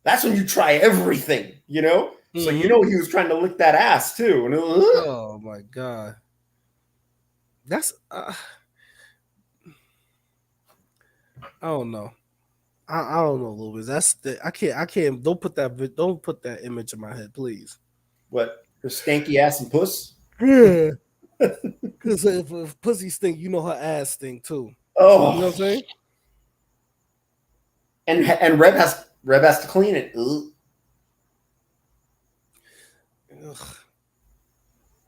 that's when you try everything, So he was trying to lick that ass too. And oh my God. That's I don't know. I don't know, Loobis. That's I can't. Don't put that image in my head, please. What? Her stanky ass and puss? Yeah. Because if pussy stink, her ass stink too. Oh, you know what I'm saying? And Rev has to clean it.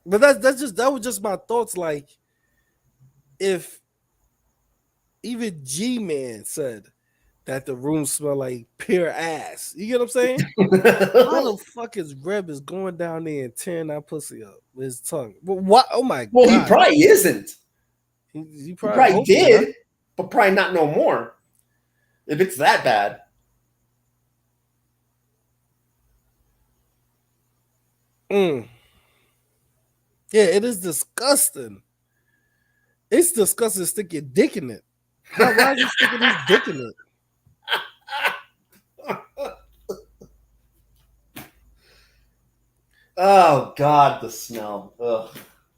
But that was just my thoughts. Like, if even Gman said that the room smelled like pure ass, you get what I'm saying? How the fuck is Reb is going down there and tearing that pussy up with his tongue? What? Oh my God! Well, he probably isn't. He probably did, but probably not no more. If it's that bad. Yeah, it is disgusting. It's disgusting to stick your dick in it. Why is he sticking his dick in it? Oh God, the smell. Ugh.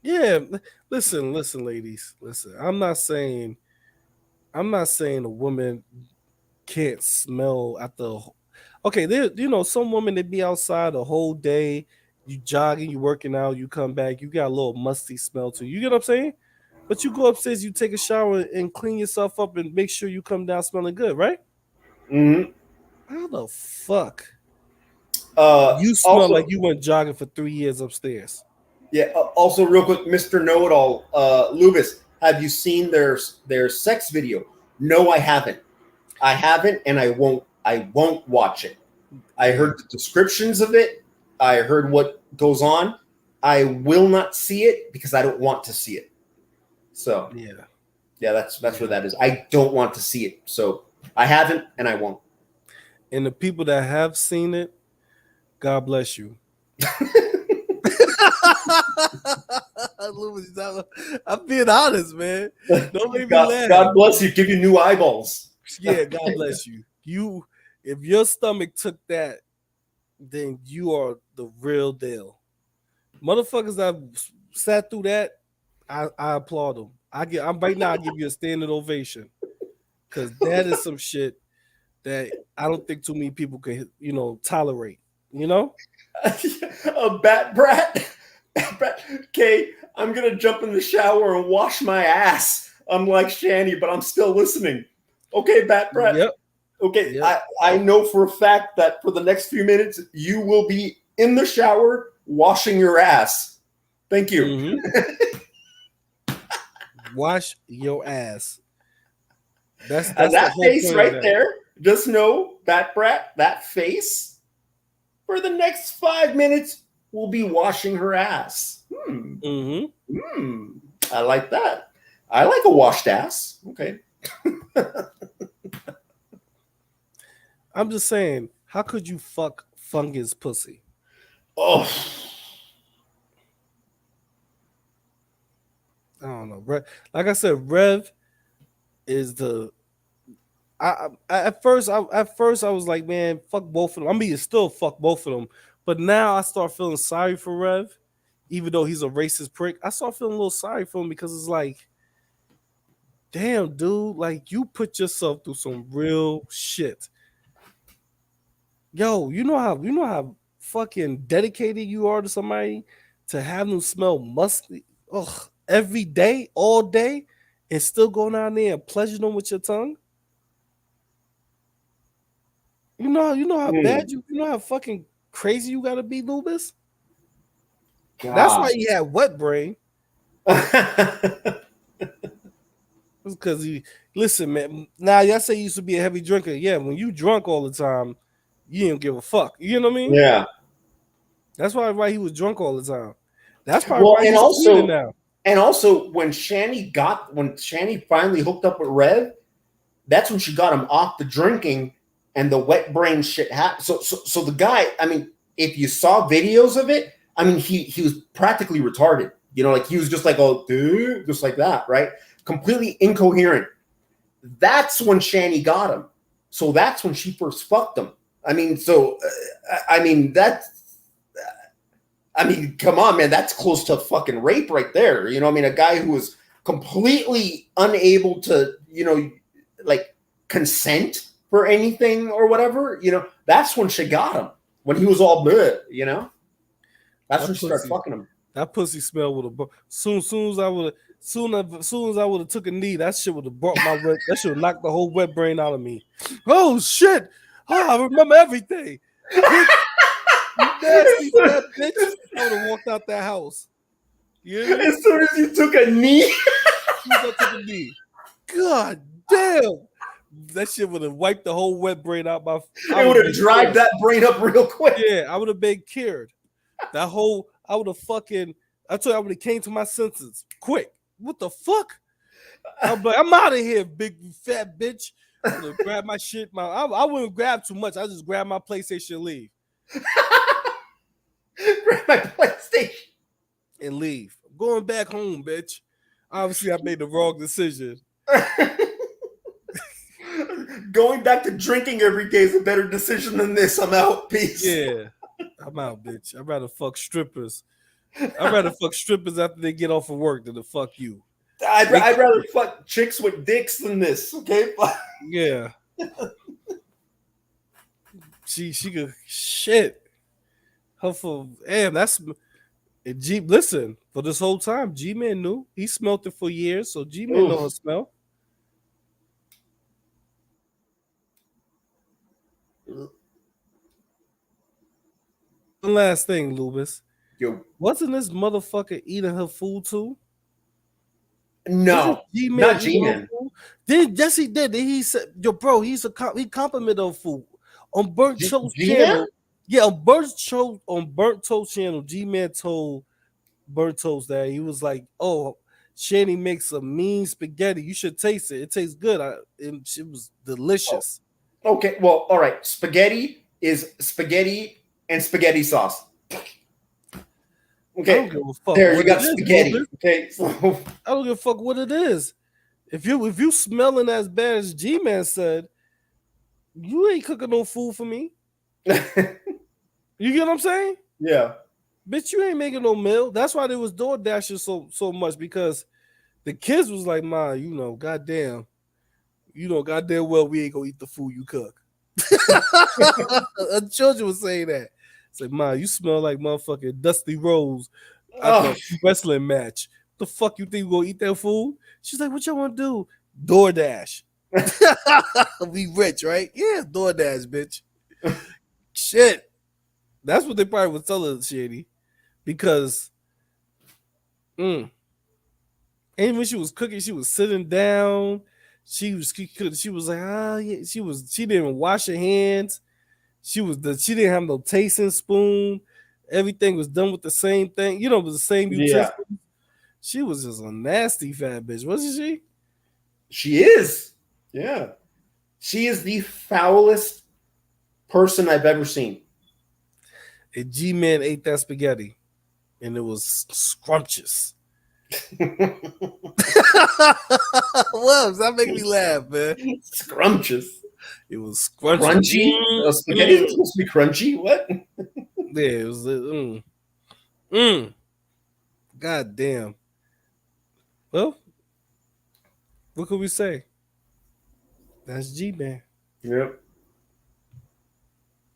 Yeah, listen, ladies, listen. I'm not saying a woman can't smell at the. Okay, there, some women, they be outside the whole day. You jogging, you working out, you come back, you got a little musty smell to you. You get what I'm saying? But you go upstairs, you take a shower and clean yourself up and make sure you come down smelling good, right? Mm-hmm. How the fuck you smell Also, like you went jogging for 3 years upstairs? yeah. Also, real quick, Mr. Know-It-All, Loobis, have you seen their sex video? No, I haven't. I haven't, and I won't. I won't watch it. I heard the descriptions of it. I heard what goes on. I will not see it because I don't want to see it. So yeah, that's where that is. I don't want to see it, so I haven't, and I won't. And the people that have seen it, God bless you. I'm being honest, man. Don't make me laugh. God bless you. Give you new eyeballs. Yeah, God bless you. If your stomach took that, then you are the real deal. Motherfuckers that sat through that, I applaud them. I'm right now. I give you a standing ovation because that is some shit that I don't think too many people can, tolerate. You know, a bat brat. Okay, I'm gonna jump in the shower and wash my ass. I'm like Shani, but I'm still listening. Okay, bat brat. Yep. Okay, Yep. I know for a fact that for the next few minutes you will be in the shower washing your ass. Thank you. Mm-hmm. Wash your ass. That's and that the whole face point right there. Just know, bat brat, that face for the next 5 minutes will be washing her ass. I like that. I like a washed ass. Okay. I'm just saying, how could you fuck fungus pussy? Oh, I don't know. Like I said, Rev is the. At first I was like, man, fuck both of them. I mean, still fuck both of them. But now I start feeling sorry for Rev, even though he's a racist prick. I start feeling a little sorry for him because it's like, damn, dude, like you put yourself through some real shit. Yo, you know how fucking dedicated you are to somebody to have them smell musty every day, all day, and still go down there and pleasure them with your tongue. You know how bad you know how fucking crazy you gotta be, Loobis. That's why he had wet brain. Because listen, man. Now y'all say you used to be a heavy drinker. Yeah, when you drunk all the time, you didn't give a fuck. You know what I mean? Yeah. That's why he was drunk all the time. That's probably why he's cleaning now. And also, when Shani finally hooked up with Rev, that's when she got him off the drinking and the wet brain shit happened. So the guy, I mean, if you saw videos of it, I mean, he was practically retarded. You know, like he was just like, oh, dude, just like that, right? Completely incoherent. That's when Shani got him. So that's when she first fucked him. I mean, come on, man. That's close to fucking rape right there. You know, I mean, a guy who was completely unable to, like consent for anything or whatever, that's when she got him. When he was all bleh, that's when she started fucking him. That pussy smell would have soon as I would have took a knee, that shit would have brought that should have knocked the whole wet brain out of me. Oh shit! Oh, I remember everything. You nasty fat bitch! I would have walked out that house. Yeah. As soon as you took a knee, God damn! That shit would have wiped the whole wet brain out my. It would have dried that brain up real quick. Yeah, I would have been cured. I would have fucking. I told you I would have came to my senses quick. What the fuck? I'm like, I'm out of here, big fat bitch. I would have grabbed my shit. I wouldn't grab too much. I just grab my PlayStation and leave. Grab my PlayStation and leave. I'm going back home, bitch. Obviously, I made the wrong decision. Going back to drinking every day is a better decision than this. I'm out. Peace. Yeah. I'm out, bitch. I'd rather fuck strippers. I'd rather fuck strippers after they get off of work than to fuck you. I'd rather fuck chicks with dicks than this. Okay. Yeah. She could shit. Her for damn. That's G. Listen, for this whole time, Gman knew. He smelt it for years, so Gman know her smell. One last thing, Loobis. Yo, Wasn't this motherfucker eating her food too? no, not G-Man. Yes, he did. He said, "Yo, bro, he complimented her food on Burnt Toast channel." Yeah, on Burnt Toast channel, G-Man told Burnt Toast that he was like, "Oh, Shani makes a mean spaghetti. You should taste it. It tastes good. And it was delicious." Okay, well, all right. Spaghetti is spaghetti and spaghetti sauce. Okay, there you got spaghetti. Okay, so I don't give a fuck what it is. If you smelling as bad as G-Man said, you ain't cooking no food for me. You get what I'm saying? Yeah. Bitch, you ain't making no meal. That's why they was door dashing so much, because the kids was like, "Ma, goddamn well we ain't gonna eat the food you cook." The children was saying that. It's like, "Ma, you smell like motherfucking Dusty Rose at the wrestling match. The fuck you think we gonna eat that food?" She's like, "What y'all want to do?" DoorDash. We rich, right? Yeah, DoorDash, bitch. Shit. That's what they probably was telling Shady. Because and when she was cooking, she was sitting down. She was like, yeah. She didn't wash her hands. She didn't have no tasting spoon. Everything was done with the same thing. It was the same utensils. Yeah. She was just a nasty fat bitch, wasn't she? She is. Yeah. She is the foulest person I've ever seen. And G-Man ate that spaghetti, and it was scrumptious. Well, that make me laugh, man. Scrumptious. It was scrunchy. Crunchy? Spaghetti is supposed to be crunchy? What? Yeah, it was. God damn. Well, what could we say? That's G-Man. Yep.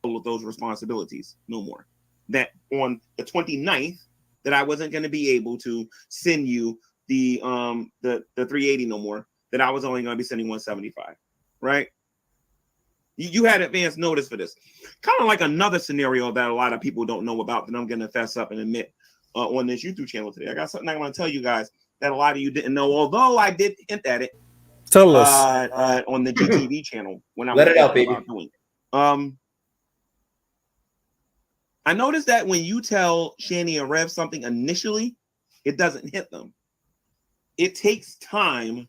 All of those responsibilities, no more. That on the 29th, that I wasn't going to be able to send you the 380 no more. That I was only going to be sending 175, right? You had advance notice for this. Kind of like another scenario that a lot of people don't know about that I'm going to fess up and admit on this YouTube channel today. I got something I want to tell you guys that a lot of you didn't know, although I did hint at it. Tell us on the GTV channel when I let it out, baby. I noticed that when you tell Shani and Rev something initially, it doesn't hit them. It takes time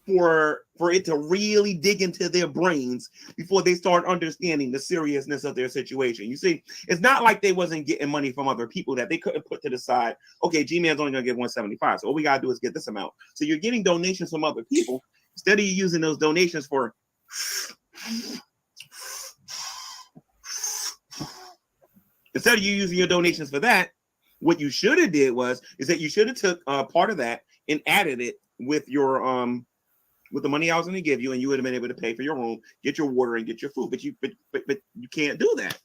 for it to really dig into their brains before they start understanding the seriousness of their situation. You see, it's not like they wasn't getting money from other people that they couldn't put to the side. Okay, G-Man's only gonna get 175, so all we gotta do is get this amount. So you're getting donations from other people. Instead of you using those donations for instead of you using your donations for that, what you should have did is that you should have took part of that and added it with your with the money I was going to give you, and you would have been able to pay for your room, get your water, and get your food. But you can't do that.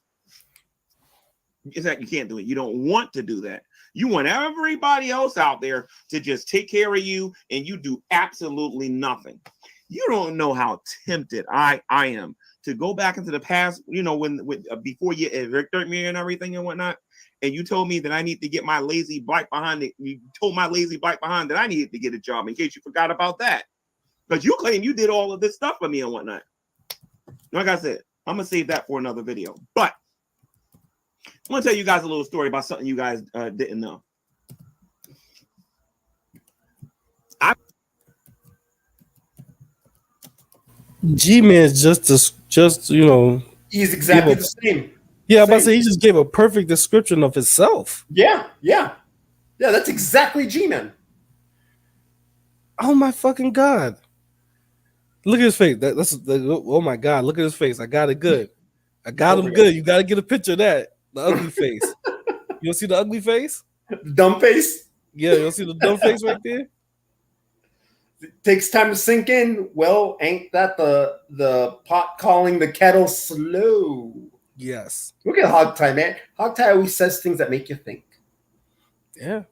It's like you can't do it. You don't want to do that. You want everybody else out there to just take care of you, and you do absolutely nothing. You don't know how tempted I am to go back into the past, when before you evicted me and everything and whatnot, and you told me that I need to get my lazy black behind it. You told my lazy black behind that I needed to get a job in case you forgot about that. Because you claim you did all of this stuff for me and whatnot. Like I said, I'm going to save that for another video. But I'm going to tell you guys a little story about something you guys didn't know. G-Man's just he's exactly the same. Yeah, I'm about to say he just gave a perfect description of himself. Yeah. That's exactly G-Man. Oh my fucking God. Look at his face. Oh my God, look at his face. I got it good. I got him good. You got to get a picture of that. The ugly face. You'll see the ugly face? Dumb face. Yeah, you'll see the dumb face right there. It takes time to sink in. Well, ain't that the pot calling the kettle slow? Yes. Look at Hogtie, man. Hogtie always says things that make you think. Yeah.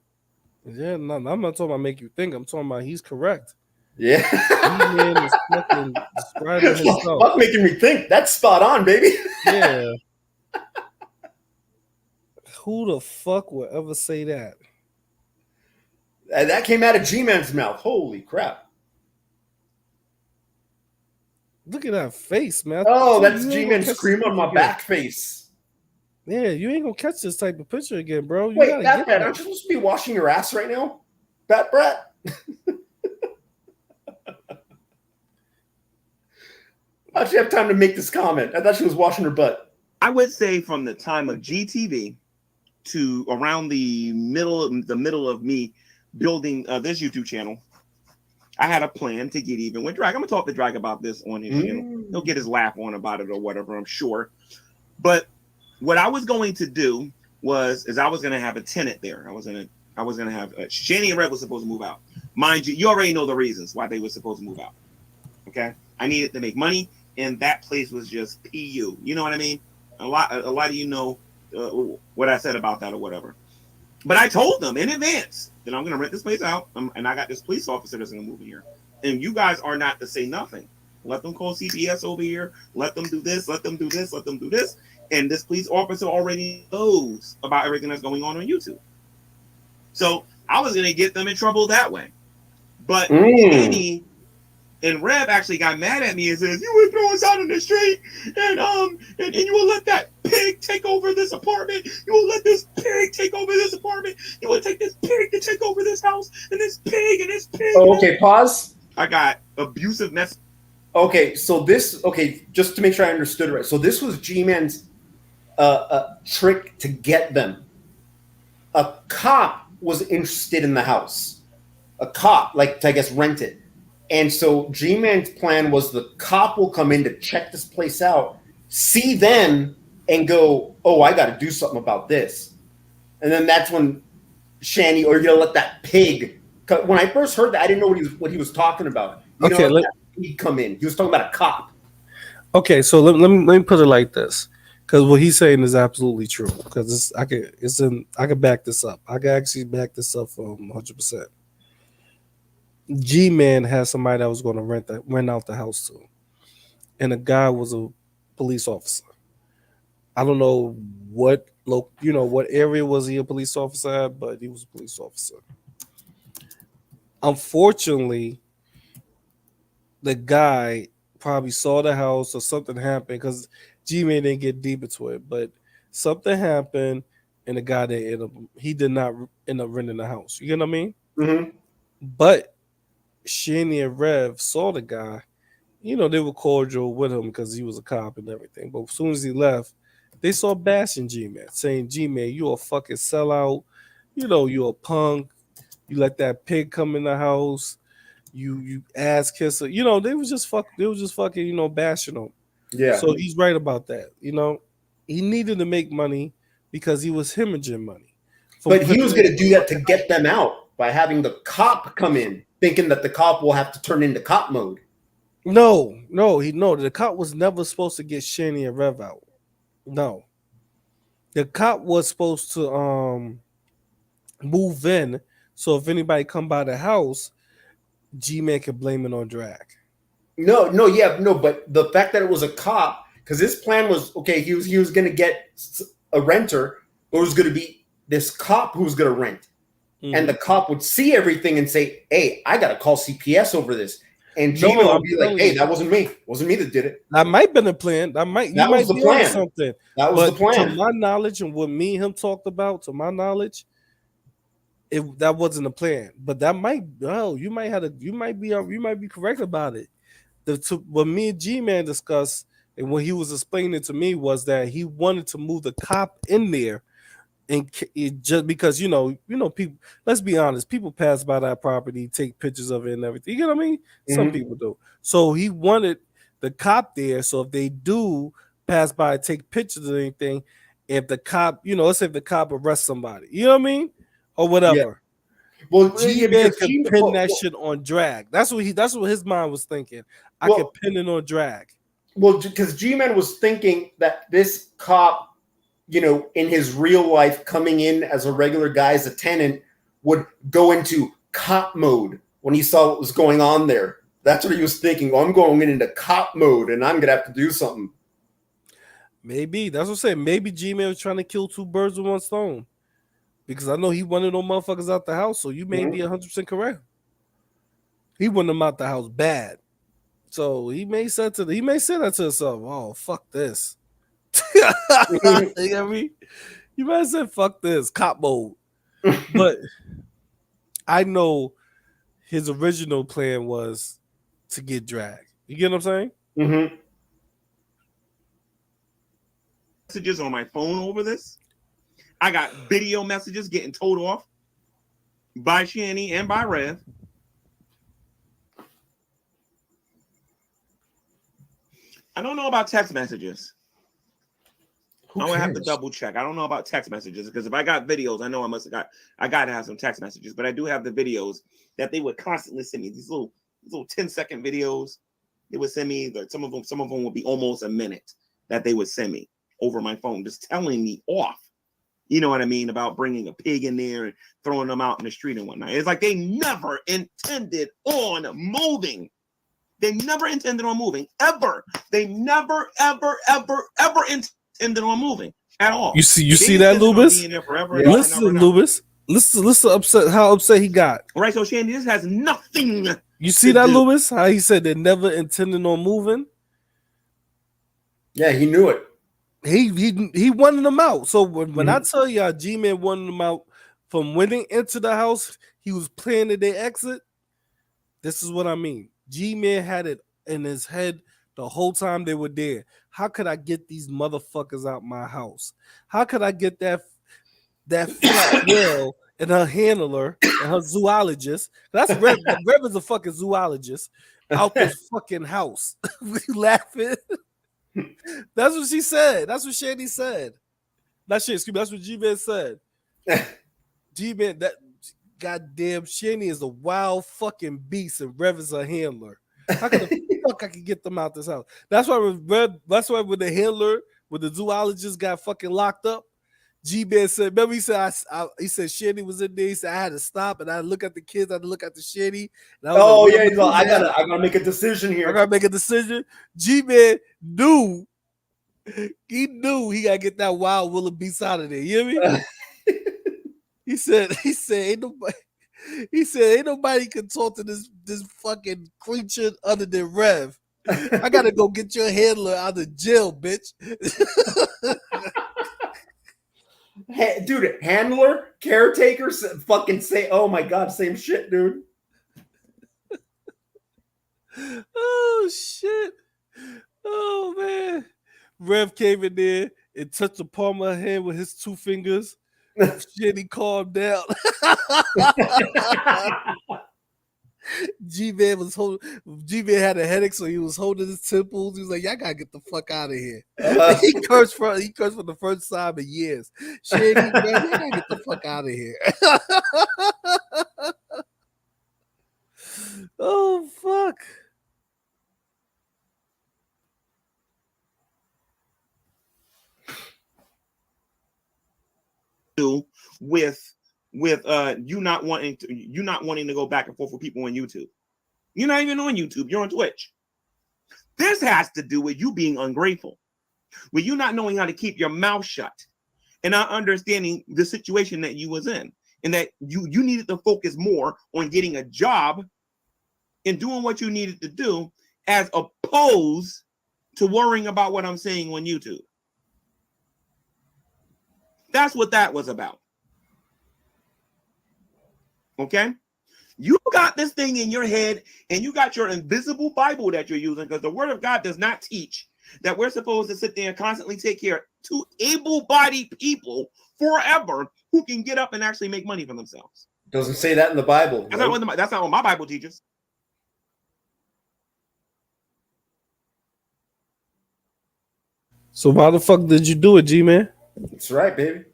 Yeah, no, I'm not talking about make you think. I'm talking about he's correct. Yeah. Gman is fucking describing himself. Fuck making me think. That's spot on, baby. Yeah. Who the fuck would ever say that? That came out of G-Man's mouth. Holy crap. Look at that face, man. Oh, Dude, that's you ain't G-Man gonna catch scream this on my again. back face. Yeah, you ain't gonna catch this type of picture again, bro. You Wait, gotta Bat get Brat, that. aren't you supposed to be washing your ass right now? Bat Brat? How'd she have time to make this comment? I thought she was washing her butt. I would say from the time of GTV to around the middle of me building this YouTube channel, I had a plan to get even with Drag. I'm gonna talk to Drag about this on his channel. He'll get his laugh on about it or whatever, I'm sure. But what I was going to do is I was gonna have a tenant there. I was gonna have Shani and Red was supposed to move out. Mind you, you already know the reasons why they were supposed to move out. Okay, I needed to make money, and that place was just PU. You know what I mean? A lot of you know what I said about that or whatever. But I told them in advance that I'm going to rent this place out, and I got this police officer that's going to move in here. And you guys are not to say nothing. Let them call CPS over here. Let them do this. Let them do this. Let them do this. And this police officer already knows about everything that's going on YouTube. So I was going to get them in trouble that way. But Annie and Rev actually got mad at me and says, "You would throw us out in the street, and you will let that pig take over this apartment. You will let this pig take over this apartment. You will take this pig to take over this house, and this pig and this pig." Oh, okay, pause. I got abusive mess. Okay, so this, just to make sure I understood it right. So this was G-Man's trick to get them. A cop was interested in the house. A cop, like, to, I guess, rent it. And so G-Man's plan was the cop will come in to check this place out, see them, and go, "Oh, I got to do something about this." And then that's when Shani, or you'll let that pig. When I first heard that, I didn't know what he was talking about. That pig come in. He was talking about a cop. Okay, so let me put it like this, because what he's saying is absolutely true. Because I can back this up. I can actually back this up from 100%. G-Man had somebody that was going to rent out the house to, and the guy was a police officer. I don't know what area was he a police officer at, but he was a police officer. Unfortunately, the guy probably saw the house or something happened, because G-Man didn't get deep into it, but something happened, and the guy he did not end up renting the house. You get what I mean? Mm-hmm. But Shani and Rev saw the guy. They were cordial with him because he was a cop and everything. But as soon as he left, they saw bashing G-Man, saying, "G-Man, you a fucking sellout. You a punk. You let that pig come in the house. You ass kisser." They was just fucking, bashing him. Yeah. So he's right about that. He needed to make money because he was hemorrhaging money. But he was going to do that to get them out by having the cop come in, thinking that the cop will have to turn into cop mode. No. The cop was never supposed to get Shani and Rev out. No. The cop was supposed to move in, so if anybody come by the house, G-Man could blame it on Drag. No, but the fact that it was a cop, because his plan was, he was going to get a renter, but it was going to be this cop who was going to rent. Mm-hmm. And the cop would see everything and say, "Hey, I got to call CPS over this." And G-Man would be like, "Hey, that wasn't me. It wasn't me that did it." That might have been a plan. That was the plan. Something. That was the plan. To my knowledge, and what me and him talked about, to my knowledge, that wasn't a plan. But that might, you might be correct about it. What me and G-Man discussed, and what he was explaining to me, was that he wanted to move the cop in there. And just because people, let's be honest, people pass by that property, take pictures of it and everything. You know what I mean? Mm-hmm. Some people do. So he wanted the cop there. So if they do pass by, take pictures or anything. If the cop, let's say if the cop arrests somebody, you know what I mean, or whatever. Well, G-Man can pin that shit on drag. That's what his mind was thinking. I could pin it on drag. Well, because G-Man was thinking that this cop, in his real life, coming in as a regular guy, as a tenant, would go into cop mode when he saw what was going on there. That's what he was thinking. I'm going into cop mode, and I'm going to have to do something. Maybe. That's what I'm saying. Maybe G-Man was trying to kill two birds with one stone. Because I know he wanted those motherfuckers out the house, so you may be 100% correct. He wanted them out the house bad. So he may say that to himself, oh, fuck this. You know what I mean? You might have said, fuck this, cop mode. But I know his original plan was to get dragged. You get what I'm saying? Mm-hmm. Messages on my phone over this. I got video messages getting told off by Shanny and by Rev. I don't know about text messages. I'm gonna have to double check. I don't know about text messages because if I got videos, I know I got to have some text messages. But I do have the videos that they would constantly send me. These little 10-second videos they would send me. Some of them would be almost a minute that they would send me over my phone, just telling me off. You know what I mean, about bringing a pig in there and throwing them out in the street and whatnot. It's like they never intended on moving. They never intended on moving, ever. They never, ever, ever, ever intended on moving at all. You see that, Loobis? Listen, Loobis. Listen, how upset he got. Right, so Shandy, this has nothing. You see that, Loobis? How he said they never intended on moving? Yeah, he knew it. He wanted them out. So when I tell y'all G-Man wanted them out from winning into the house, he was planning their exit. This is what I mean. G-Man had it in his head the whole time they were there. How could I get these motherfuckers out my house? How could I get that fat girl and her handler and her zoologist? That's Rev. Rev is a fucking zoologist out this fucking house. You laughing? That's what she said. That's what Shandy said. That's what G-Man said. G-Man, that goddamn Shandy is a wild fucking beast and Rev is a handler. How can the fuck I can get them out this house? That's why when the handler, when the zoologist got fucking locked up, G-Man said, remember he said he said Shandy was in there. He said I had to stop and I look at the kids, I had to look at the Shandy. I gotta make a decision here. I gotta make a decision. G-Man knew he gotta get that wild wildebeest out of there. You hear me? He said ain't nobody can talk to this fucking creature other than Rev. I gotta go get your handler out of jail, bitch. Hey, dude, handler, caretaker, fucking say, oh my god, same shit, dude. Oh shit. Oh man. Rev came in there and touched the palm of her hand with his 2 fingers. Shit, he calmed down. G-Man had a headache, so he was holding his temples. He was like, y'all gotta get the fuck out of here. He cursed for the first time in years. Shit, man, y'all gotta get the fuck out of here. Oh fuck. With you not wanting to go back and forth with people on YouTube. You're not even on YouTube, you're on Twitch. This has to do with you being ungrateful, with you not knowing how to keep your mouth shut and not understanding the situation that you was in, and that you needed to focus more on getting a job and doing what you needed to do as opposed to worrying about what I'm saying on YouTube. That's what that was about. Okay? You got this thing in your head and you got your invisible Bible that you're using, because the word of God does not teach that we're supposed to sit there and constantly take care of 2 able-bodied people forever who can get up and actually make money for themselves. Doesn't say that in the Bible. That's not what my Bible teaches. So why the fuck did you do it, G-Man? That's right, baby.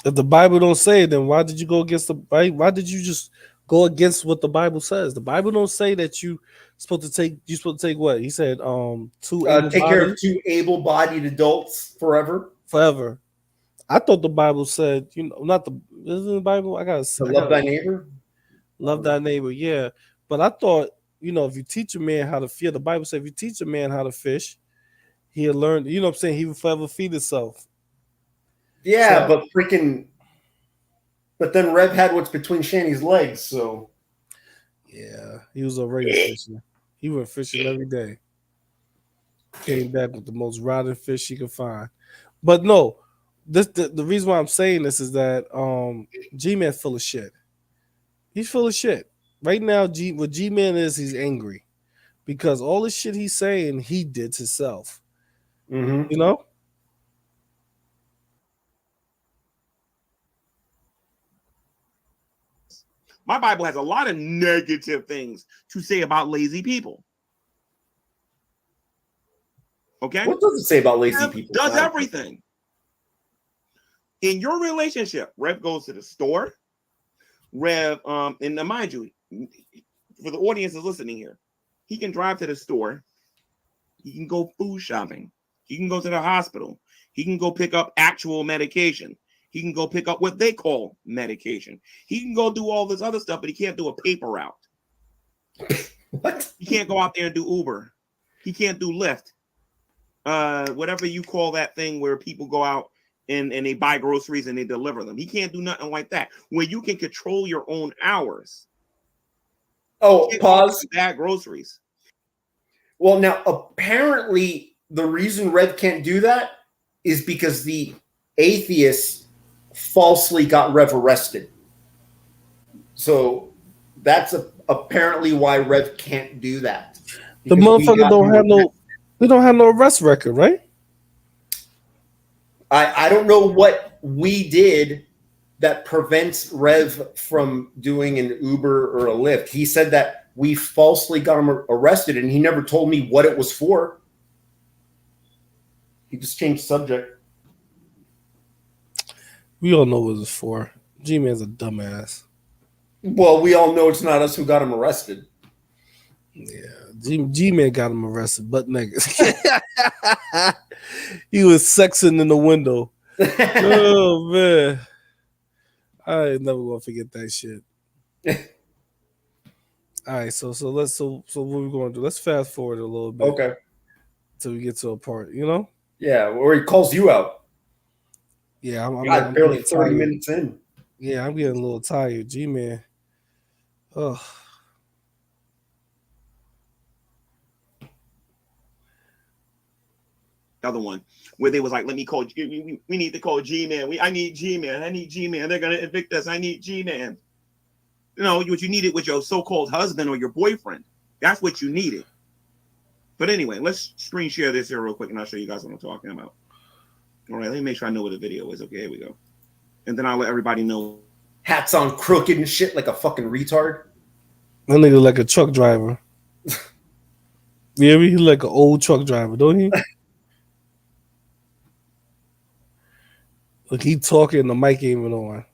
If the Bible don't say it, then why did you go against the Bible? Why did you just go against what the Bible says? The Bible don't say that you're supposed to take what? He said, 2 Take care of able-bodied 2 able-bodied adults forever. forever. I thought the Bible said, not the isn't the Bible. I To gotta love thy neighbor. love thy neighbor, yeah. But I thought, if you teach a man how to fear, the Bible said if you teach a man how to fish, he'll learn, you know what I'm saying, he will forever feed himself. Yeah, So- but then Rev had what's between Shanny's legs, so Yeah, he was already fishing. He went fishing every day. Came back with the most rotten fish he could find. But no, the reason why I'm saying this is that G-Man full of shit. He's full of shit. Right now, what G-Man is, he's angry. Because all the shit he's saying, he did to himself. mhm. You know? My Bible has a lot of negative things to say about lazy people. Okay? What does it say about lazy Rev people? does everything. In your relationship, Rev goes to the store. Rev, and mind you, for the audience that's listening here, he can drive to the store. He can go food shopping. He can go to the hospital. He can go pick up actual medication. He can go pick up what they call medication. He can go do all this other stuff, but he can't do a paper route. What? He can't go out there and do Uber. He can't do Lyft. Whatever you call that thing where people go out and they buy groceries and they deliver them. He can't do nothing like that. Where you can control your own hours. Oh, You can't pause. bad groceries. Well, now apparently the reason Rev can't do that is because the atheist falsely got Rev arrested. So that's apparently why Rev can't do that. The Because we motherfucker got don't him have no arrested. they don't have no arrest record, right? I don't know what we did that prevents Rev from doing an Uber or a Lyft. He said that we falsely got him arrested, and he never told me what it was for. He just changed subject. We all know what it's for. G-Man's a dumbass. Well, we all know it's not us who got him arrested. Yeah, G-Man got him arrested, butt naked. He was sexing in the window. Oh man, I ain't never gonna forget that shit. All right, so what we gonna do? Let's fast forward a little bit. Okay. Till we get to a part, you know? Yeah, or he calls you out. Yeah, I'm God, barely getting 30 tired. minutes in. Yeah, I'm getting a little tired. G-Man. Oh. Other one where they was like, let me call, we need to call G-Man. I need G-Man. I need G-Man. They're going to evict us. I need G-Man. You know, what you needed with your so-called husband or your boyfriend. That's what you needed. But anyway, let's screen share this here real quick and I'll show you guys what I'm talking about. All right, let me make sure I know what the video is. Okay, here we go. And then I'll let everybody know. Hats on crooked and shit like a fucking retard. That nigga like a truck driver. Yeah, he like an old truck driver, don't he? Look, he talking, the mic ain't even on.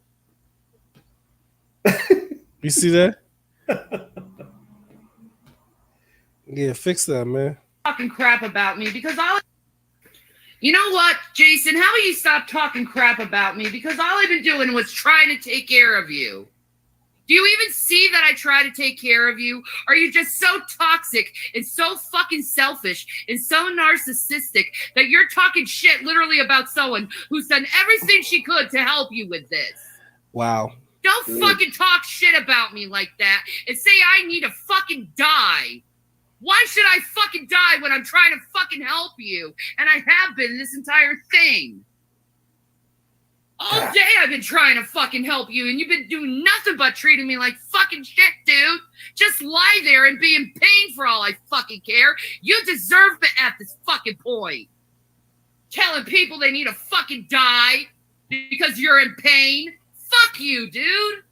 You see that? Yeah, fix that, man. Talking crap about me because you know what, Jason, how about you stop talking crap about me? Because all I've been doing was trying to take care of you. Do you even see that I try to take care of you? Are you just so toxic and so fucking selfish and so narcissistic that you're talking shit literally about someone who's done everything she could to help you with this? Wow. Don't fucking talk shit about me like that and say I need to fucking die. Why should I fucking die when I'm trying to fucking help you? And I have been this entire thing. All day I've been trying to fucking help you, and you've been doing nothing but treating me like fucking shit, dude. Just lie there and be in pain for all I fucking care. You deserve it at this fucking point. Telling people they need to fucking die because you're in pain. Fuck you, dude.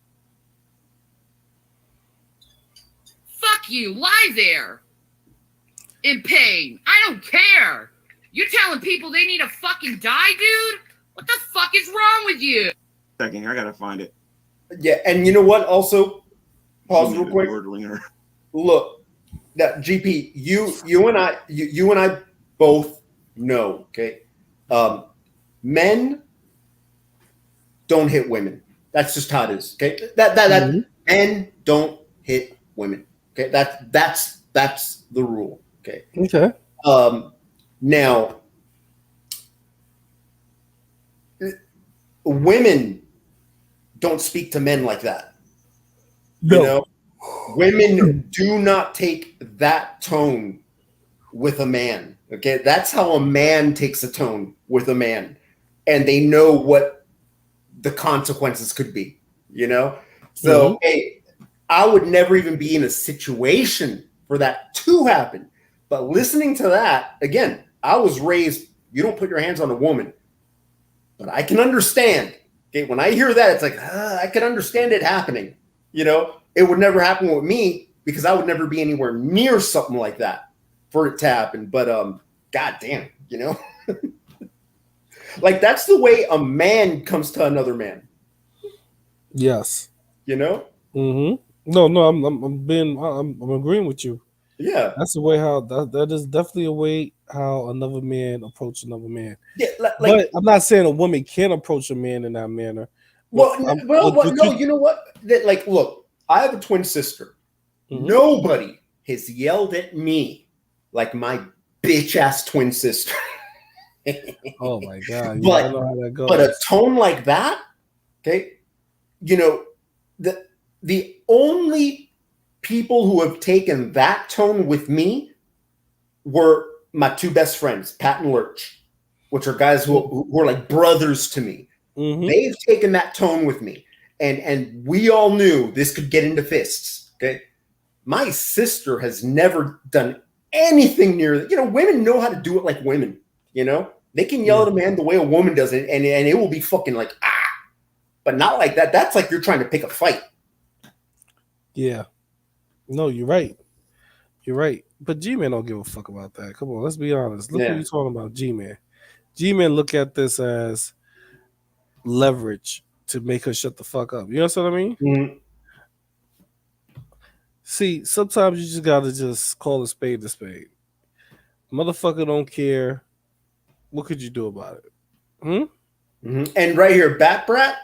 Fuck you. Lie there. In pain. I don't care. You telling people they need to fucking die, dude? What the fuck is wrong with you? Second here, I gotta find it. Yeah, and you know what? Also, pause She real was quick. ordering her. Look, that GP, you and I both know. Okay, men don't hit women. That's just how it is. Okay, that men don't hit women. Okay, that's the rule. Okay. Okay. Now, women don't speak to men like that. No. You know, women do not take that tone with a man. Okay, that's how a man takes a tone with a man, and they know what the consequences could be. You know, so hey, I would never even be in a situation for that to happen. But listening to that again, I was raised. You don't put your hands on a woman, but I can understand. Okay, when I hear that, it's like I can understand it happening. You know, it would never happen with me because I would never be anywhere near something like that for it to happen. But goddamn, you know, like that's the way a man comes to another man. Yes. You know. No, I'm agreeing with you. Yeah, that's the way how that is definitely a way how another man approach another man. Yeah, but I'm not saying a woman can approach a man in that manner. No, you know what? Like, look, I have a twin sister. Nobody has yelled at me like my bitch ass twin sister. Oh my god! But I know how that goes. But a tone like that, okay? You know, the only people who have taken that tone with me were my two best friends, Pat and Lurch, which are guys who are like brothers to me. They've taken that tone with me, and we all knew this could get into fists. Okay, my sister has never done anything near. You know, women know how to do it like women. You know, they can yell at a man the way a woman does it, and it will be fucking like but not like that. That's like you're trying to pick a fight. Yeah, no, you're right. You're right. But Gman don't give a fuck about that. Come on, let's be honest. Look what you're talking about, Gman. Gman look at this as leverage to make her shut the fuck up. You know what I mean? See, sometimes you just gotta just call a spade a spade. Motherfucker don't care. What could you do about it? And right here, Bat Brat.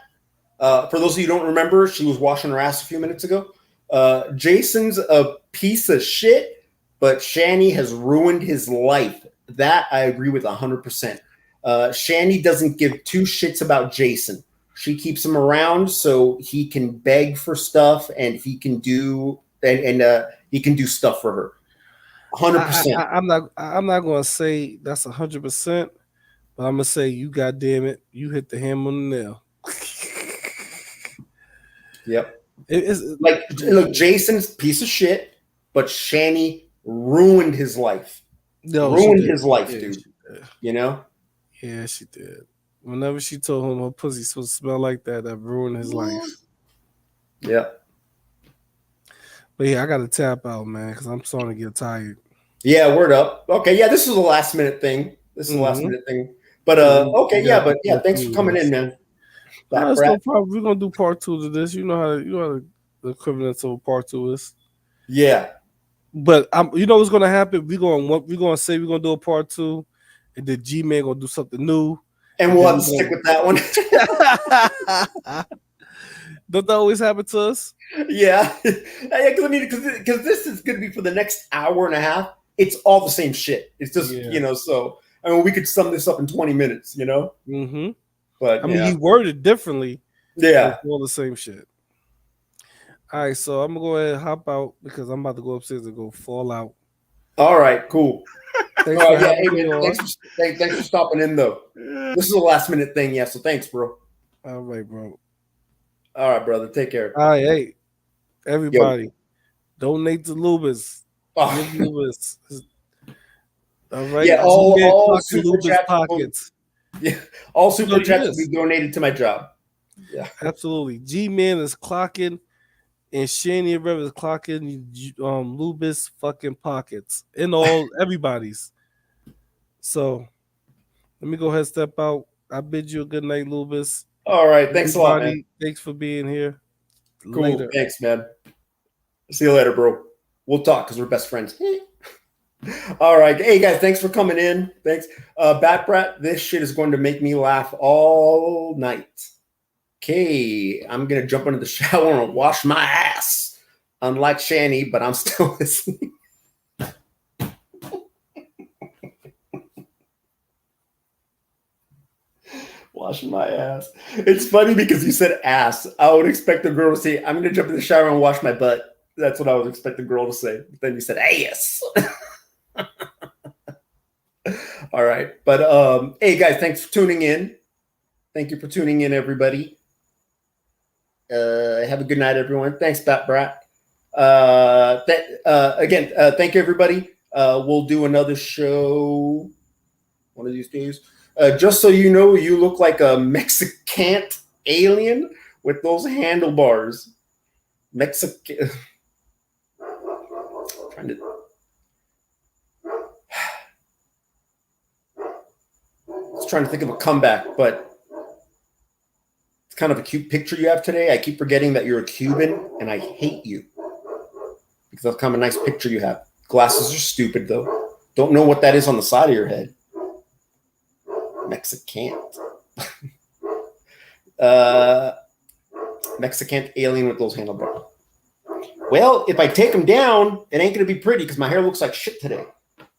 For those of you who don't remember, she was washing her ass a few minutes ago. Jason's a piece of shit, but Shani has ruined his life. That I agree with 100%. Shani doesn't give two shits about Jason. She keeps him around so he can beg for stuff and he can do he can do stuff for her. 100%. I'm not gonna say that's 100%, but I'm gonna say you goddamn it, you hit the hammer on the nail. Yep. It's like, look, Jason's piece of shit, but Shani ruined his life. Ruined his life, dude. You know? Yeah, she did. Whenever she told him her pussy supposed to smell like that, that ruined his life. Yep. But yeah, I gotta tap out, man, because I'm starting to get tired. Yeah, word up. Okay, yeah, this is a last minute thing. But okay, but thanks for coming in, man. No, no problem. We're gonna do part 2 to this. You know how the equivalent of a part 2 is. Yeah. But you know what's gonna happen? We're gonna say we're gonna do a part 2, and then Gman gonna do something new. And we'll have to stick with that one. Don't that always happen to us? Yeah. Because this is gonna be for the next hour and a half. It's all the same shit. It's just, you know, so I mean we could sum this up in 20 minutes, you know? But I mean he worded differently. Yeah. It's all the same shit. All right, so I'm gonna go ahead and hop out because I'm about to go upstairs and go fall out. All right, cool. Thanks for stopping in though. This is a last minute thing, yeah. So thanks, bro. All right, bro. All right, brother. Take care. All right, hey, everybody, donate to Loobis. Loobis. All right. Yeah, all super Loobis chats pockets. All super chats will be donated to my job. Yeah, absolutely. G-Man is clocking, and Shani and Rev is clocking Loobis fucking pockets in all everybody's. So Let me go ahead and step out. I bid you a good night, Loobis. All right. Thanks a lot, man. Everybody, thanks for being here. Cool. Later. Thanks, man. See you later, bro. We'll talk because we're best friends. All right. Hey, guys, thanks for coming in. Thanks. Bat Brat, this shit is going to make me laugh all night. Okay, I'm going to jump into the shower and wash my ass. Unlike Shani, but I'm still listening. Washing my ass. It's funny because you said ass. I would expect a girl to say, I'm going to jump in the shower and wash my butt. That's what I would expect the girl to say. But then you said ass. All right. But hey, guys, thanks for tuning in. Thank you for tuning in, everybody. Have a good night, everyone. Thanks, Bat Brat. Again, thank you, everybody. We'll do another show one of these days. Just so you know, you look like a Mexican alien with those handlebars. Mexican. Trying to. I was trying to think of a comeback, but it's kind of a cute picture you have today. I keep forgetting that you're a Cuban, and I hate you because that's kind of a nice picture you have. Glasses are stupid, though. Don't know what that is on the side of your head. Mexican. Mexican alien with those handlebars. Well, if I take them down, it ain't going to be pretty because my hair looks like shit today.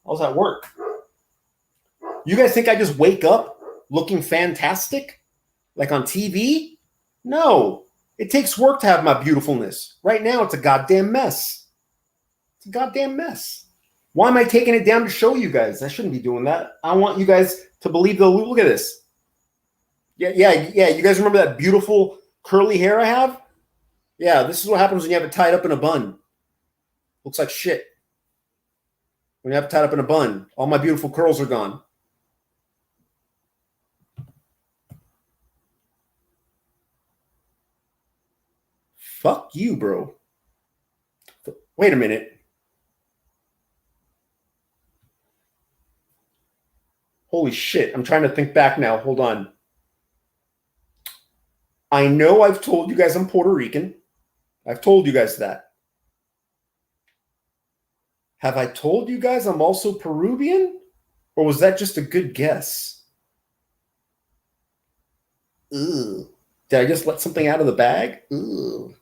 How's that work? You guys think I just wake up looking fantastic? Like on TV? No. It takes work to have my beautifulness. Right now, it's a goddamn mess. It's a goddamn mess. Why am I taking it down to show you guys? I shouldn't be doing that. I want you guys to believe the look at this. Yeah. You guys remember that beautiful curly hair I have? Yeah, this is what happens when you have it tied up in a bun. Looks like shit. When you have it tied up in a bun, all my beautiful curls are gone. Fuck you, bro. Wait a minute. Holy shit. I'm trying to think back now. Hold on. I know I've told you guys I'm Puerto Rican. I've told you guys that. Have I told you guys I'm also Peruvian? Or was that just a good guess? Ugh. Did I just let something out of the bag? Ugh.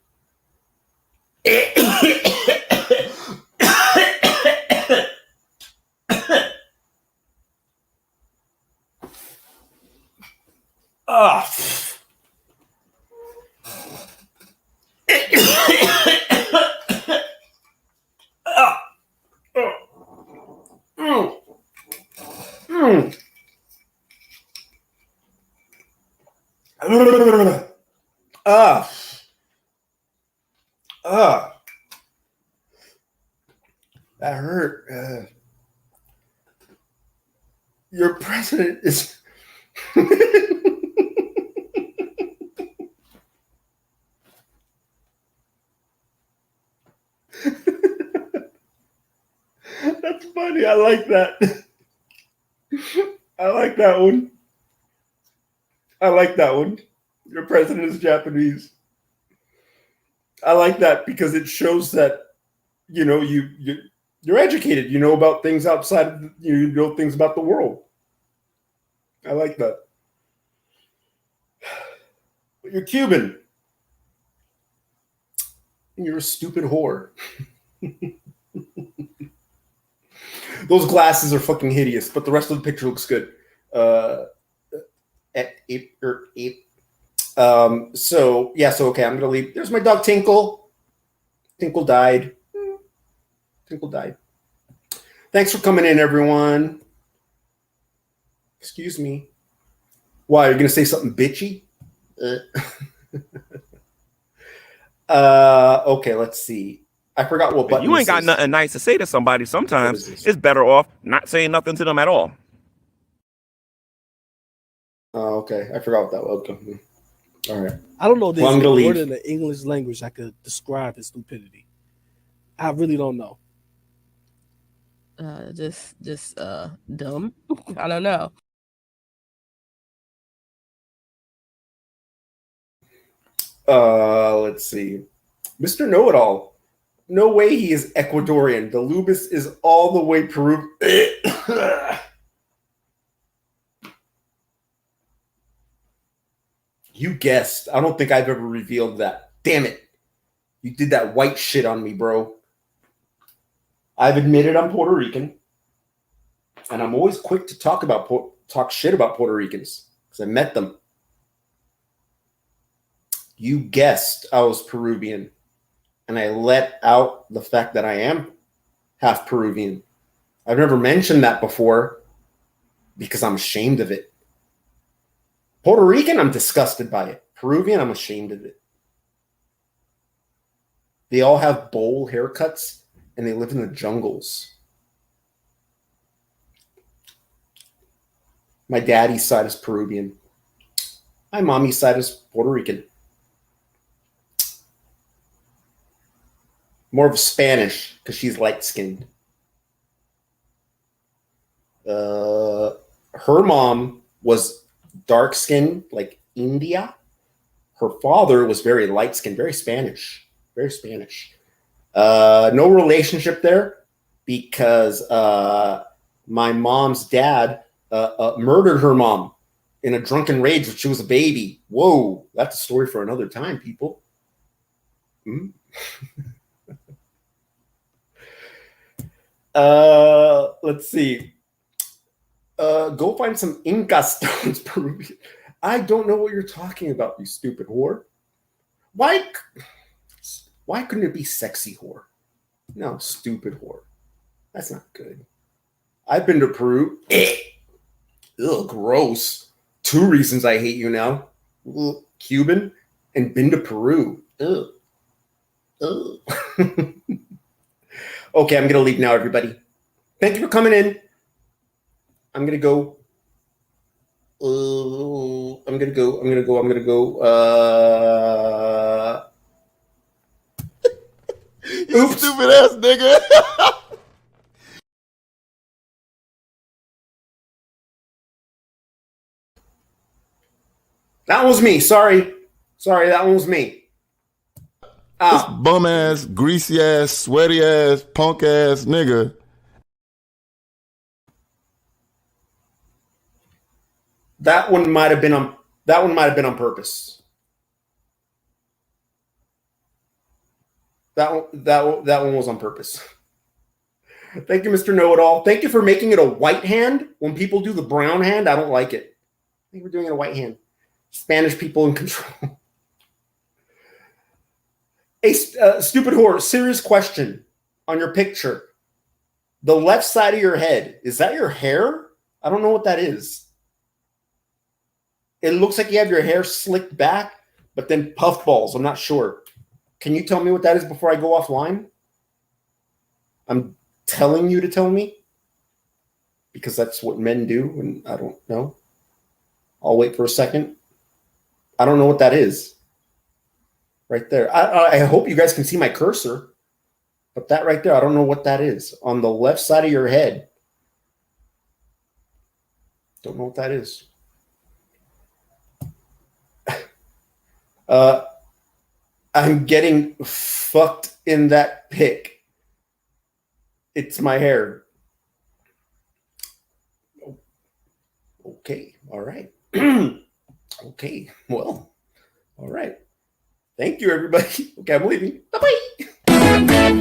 That hurt. Your president is. That's funny. I like that. I like that one. I like that one. Your president is Japanese. I like that because it shows that you're educated. You know about things outside of you know things about the world. I like that. But you're Cuban. And you're a stupid whore. Those glasses are fucking hideous, but the rest of the picture looks good. So okay, I'm gonna leave. There's my dog Tinkle. Tinkle died. Tinkle died. Thanks for coming in, everyone. Excuse me. Why, are you gonna say something bitchy? Okay, let's see. I forgot what button. You ain't got nothing nice to say to somebody. Sometimes it's better off not saying nothing to them at all. Oh, okay. I forgot what that was. Okay. All right. I don't know if there's Well, I'm a gonna word leave. in the English language that could describe his stupidity. I really don't know. Just dumb. I don't know. Let's see. Mr. Know-It-All. No way he is Ecuadorian. The Loobis is all the way Peru. You guessed. I don't think I've ever revealed that. Damn it. You did that white shit on me, bro. I've admitted I'm Puerto Rican. And I'm always quick to talk shit about Puerto Ricans because I met them. You guessed I was Peruvian. And I let out the fact that I am half Peruvian. I've never mentioned that before because I'm ashamed of it. Puerto Rican, I'm disgusted by it. Peruvian, I'm ashamed of it. They all have bowl haircuts and they live in the jungles. My daddy's side is Peruvian. My mommy's side is Puerto Rican. More of a Spanish because she's light-skinned. Her mom was dark-skinned, like India. Her father was very light-skinned, very Spanish. Very Spanish. No relationship there because my mom's dad murdered her mom in a drunken rage when she was a baby. Whoa, that's a story for another time, people. Let's see. Go find some Inca stones, Peruvian. I don't know what you're talking about, you stupid whore. Why couldn't it be sexy whore? No, stupid whore. That's not good. I've been to Peru. Ugh, gross. 2 reasons I hate you now. Ugh, Cuban and been to Peru. Ugh. Ugh. Okay, I'm going to leave now, everybody. Thank you for coming in. I'm going to go. I'm going to go. You stupid ass nigga. That was me. Sorry, that one was me. This bum ass, greasy ass, sweaty ass, punk ass nigga. That one might have been on purpose. That one was on purpose. Thank you, Mr. Know-It-All. Thank you for making it a white hand. When people do the brown hand, I don't like it. I think we're doing it a white hand. Spanish people in control. Hey, stupid whore, serious question on your picture. The left side of your head, is that your hair? I don't know what that is. It looks like you have your hair slicked back, but then puffballs. I'm not sure. Can you tell me what that is before I go offline? I'm telling you to tell me because that's what men do, and I don't know. I'll wait for a second. I don't know what that is. Right there. I hope you guys can see my cursor, but that right there, I don't know what that is. On the left side of your head. Don't know what that is. I'm getting fucked in that pic. It's my hair. Okay. All right. Okay. Well, all right. Thank you, everybody. Okay, I'm leaving. Bye-bye.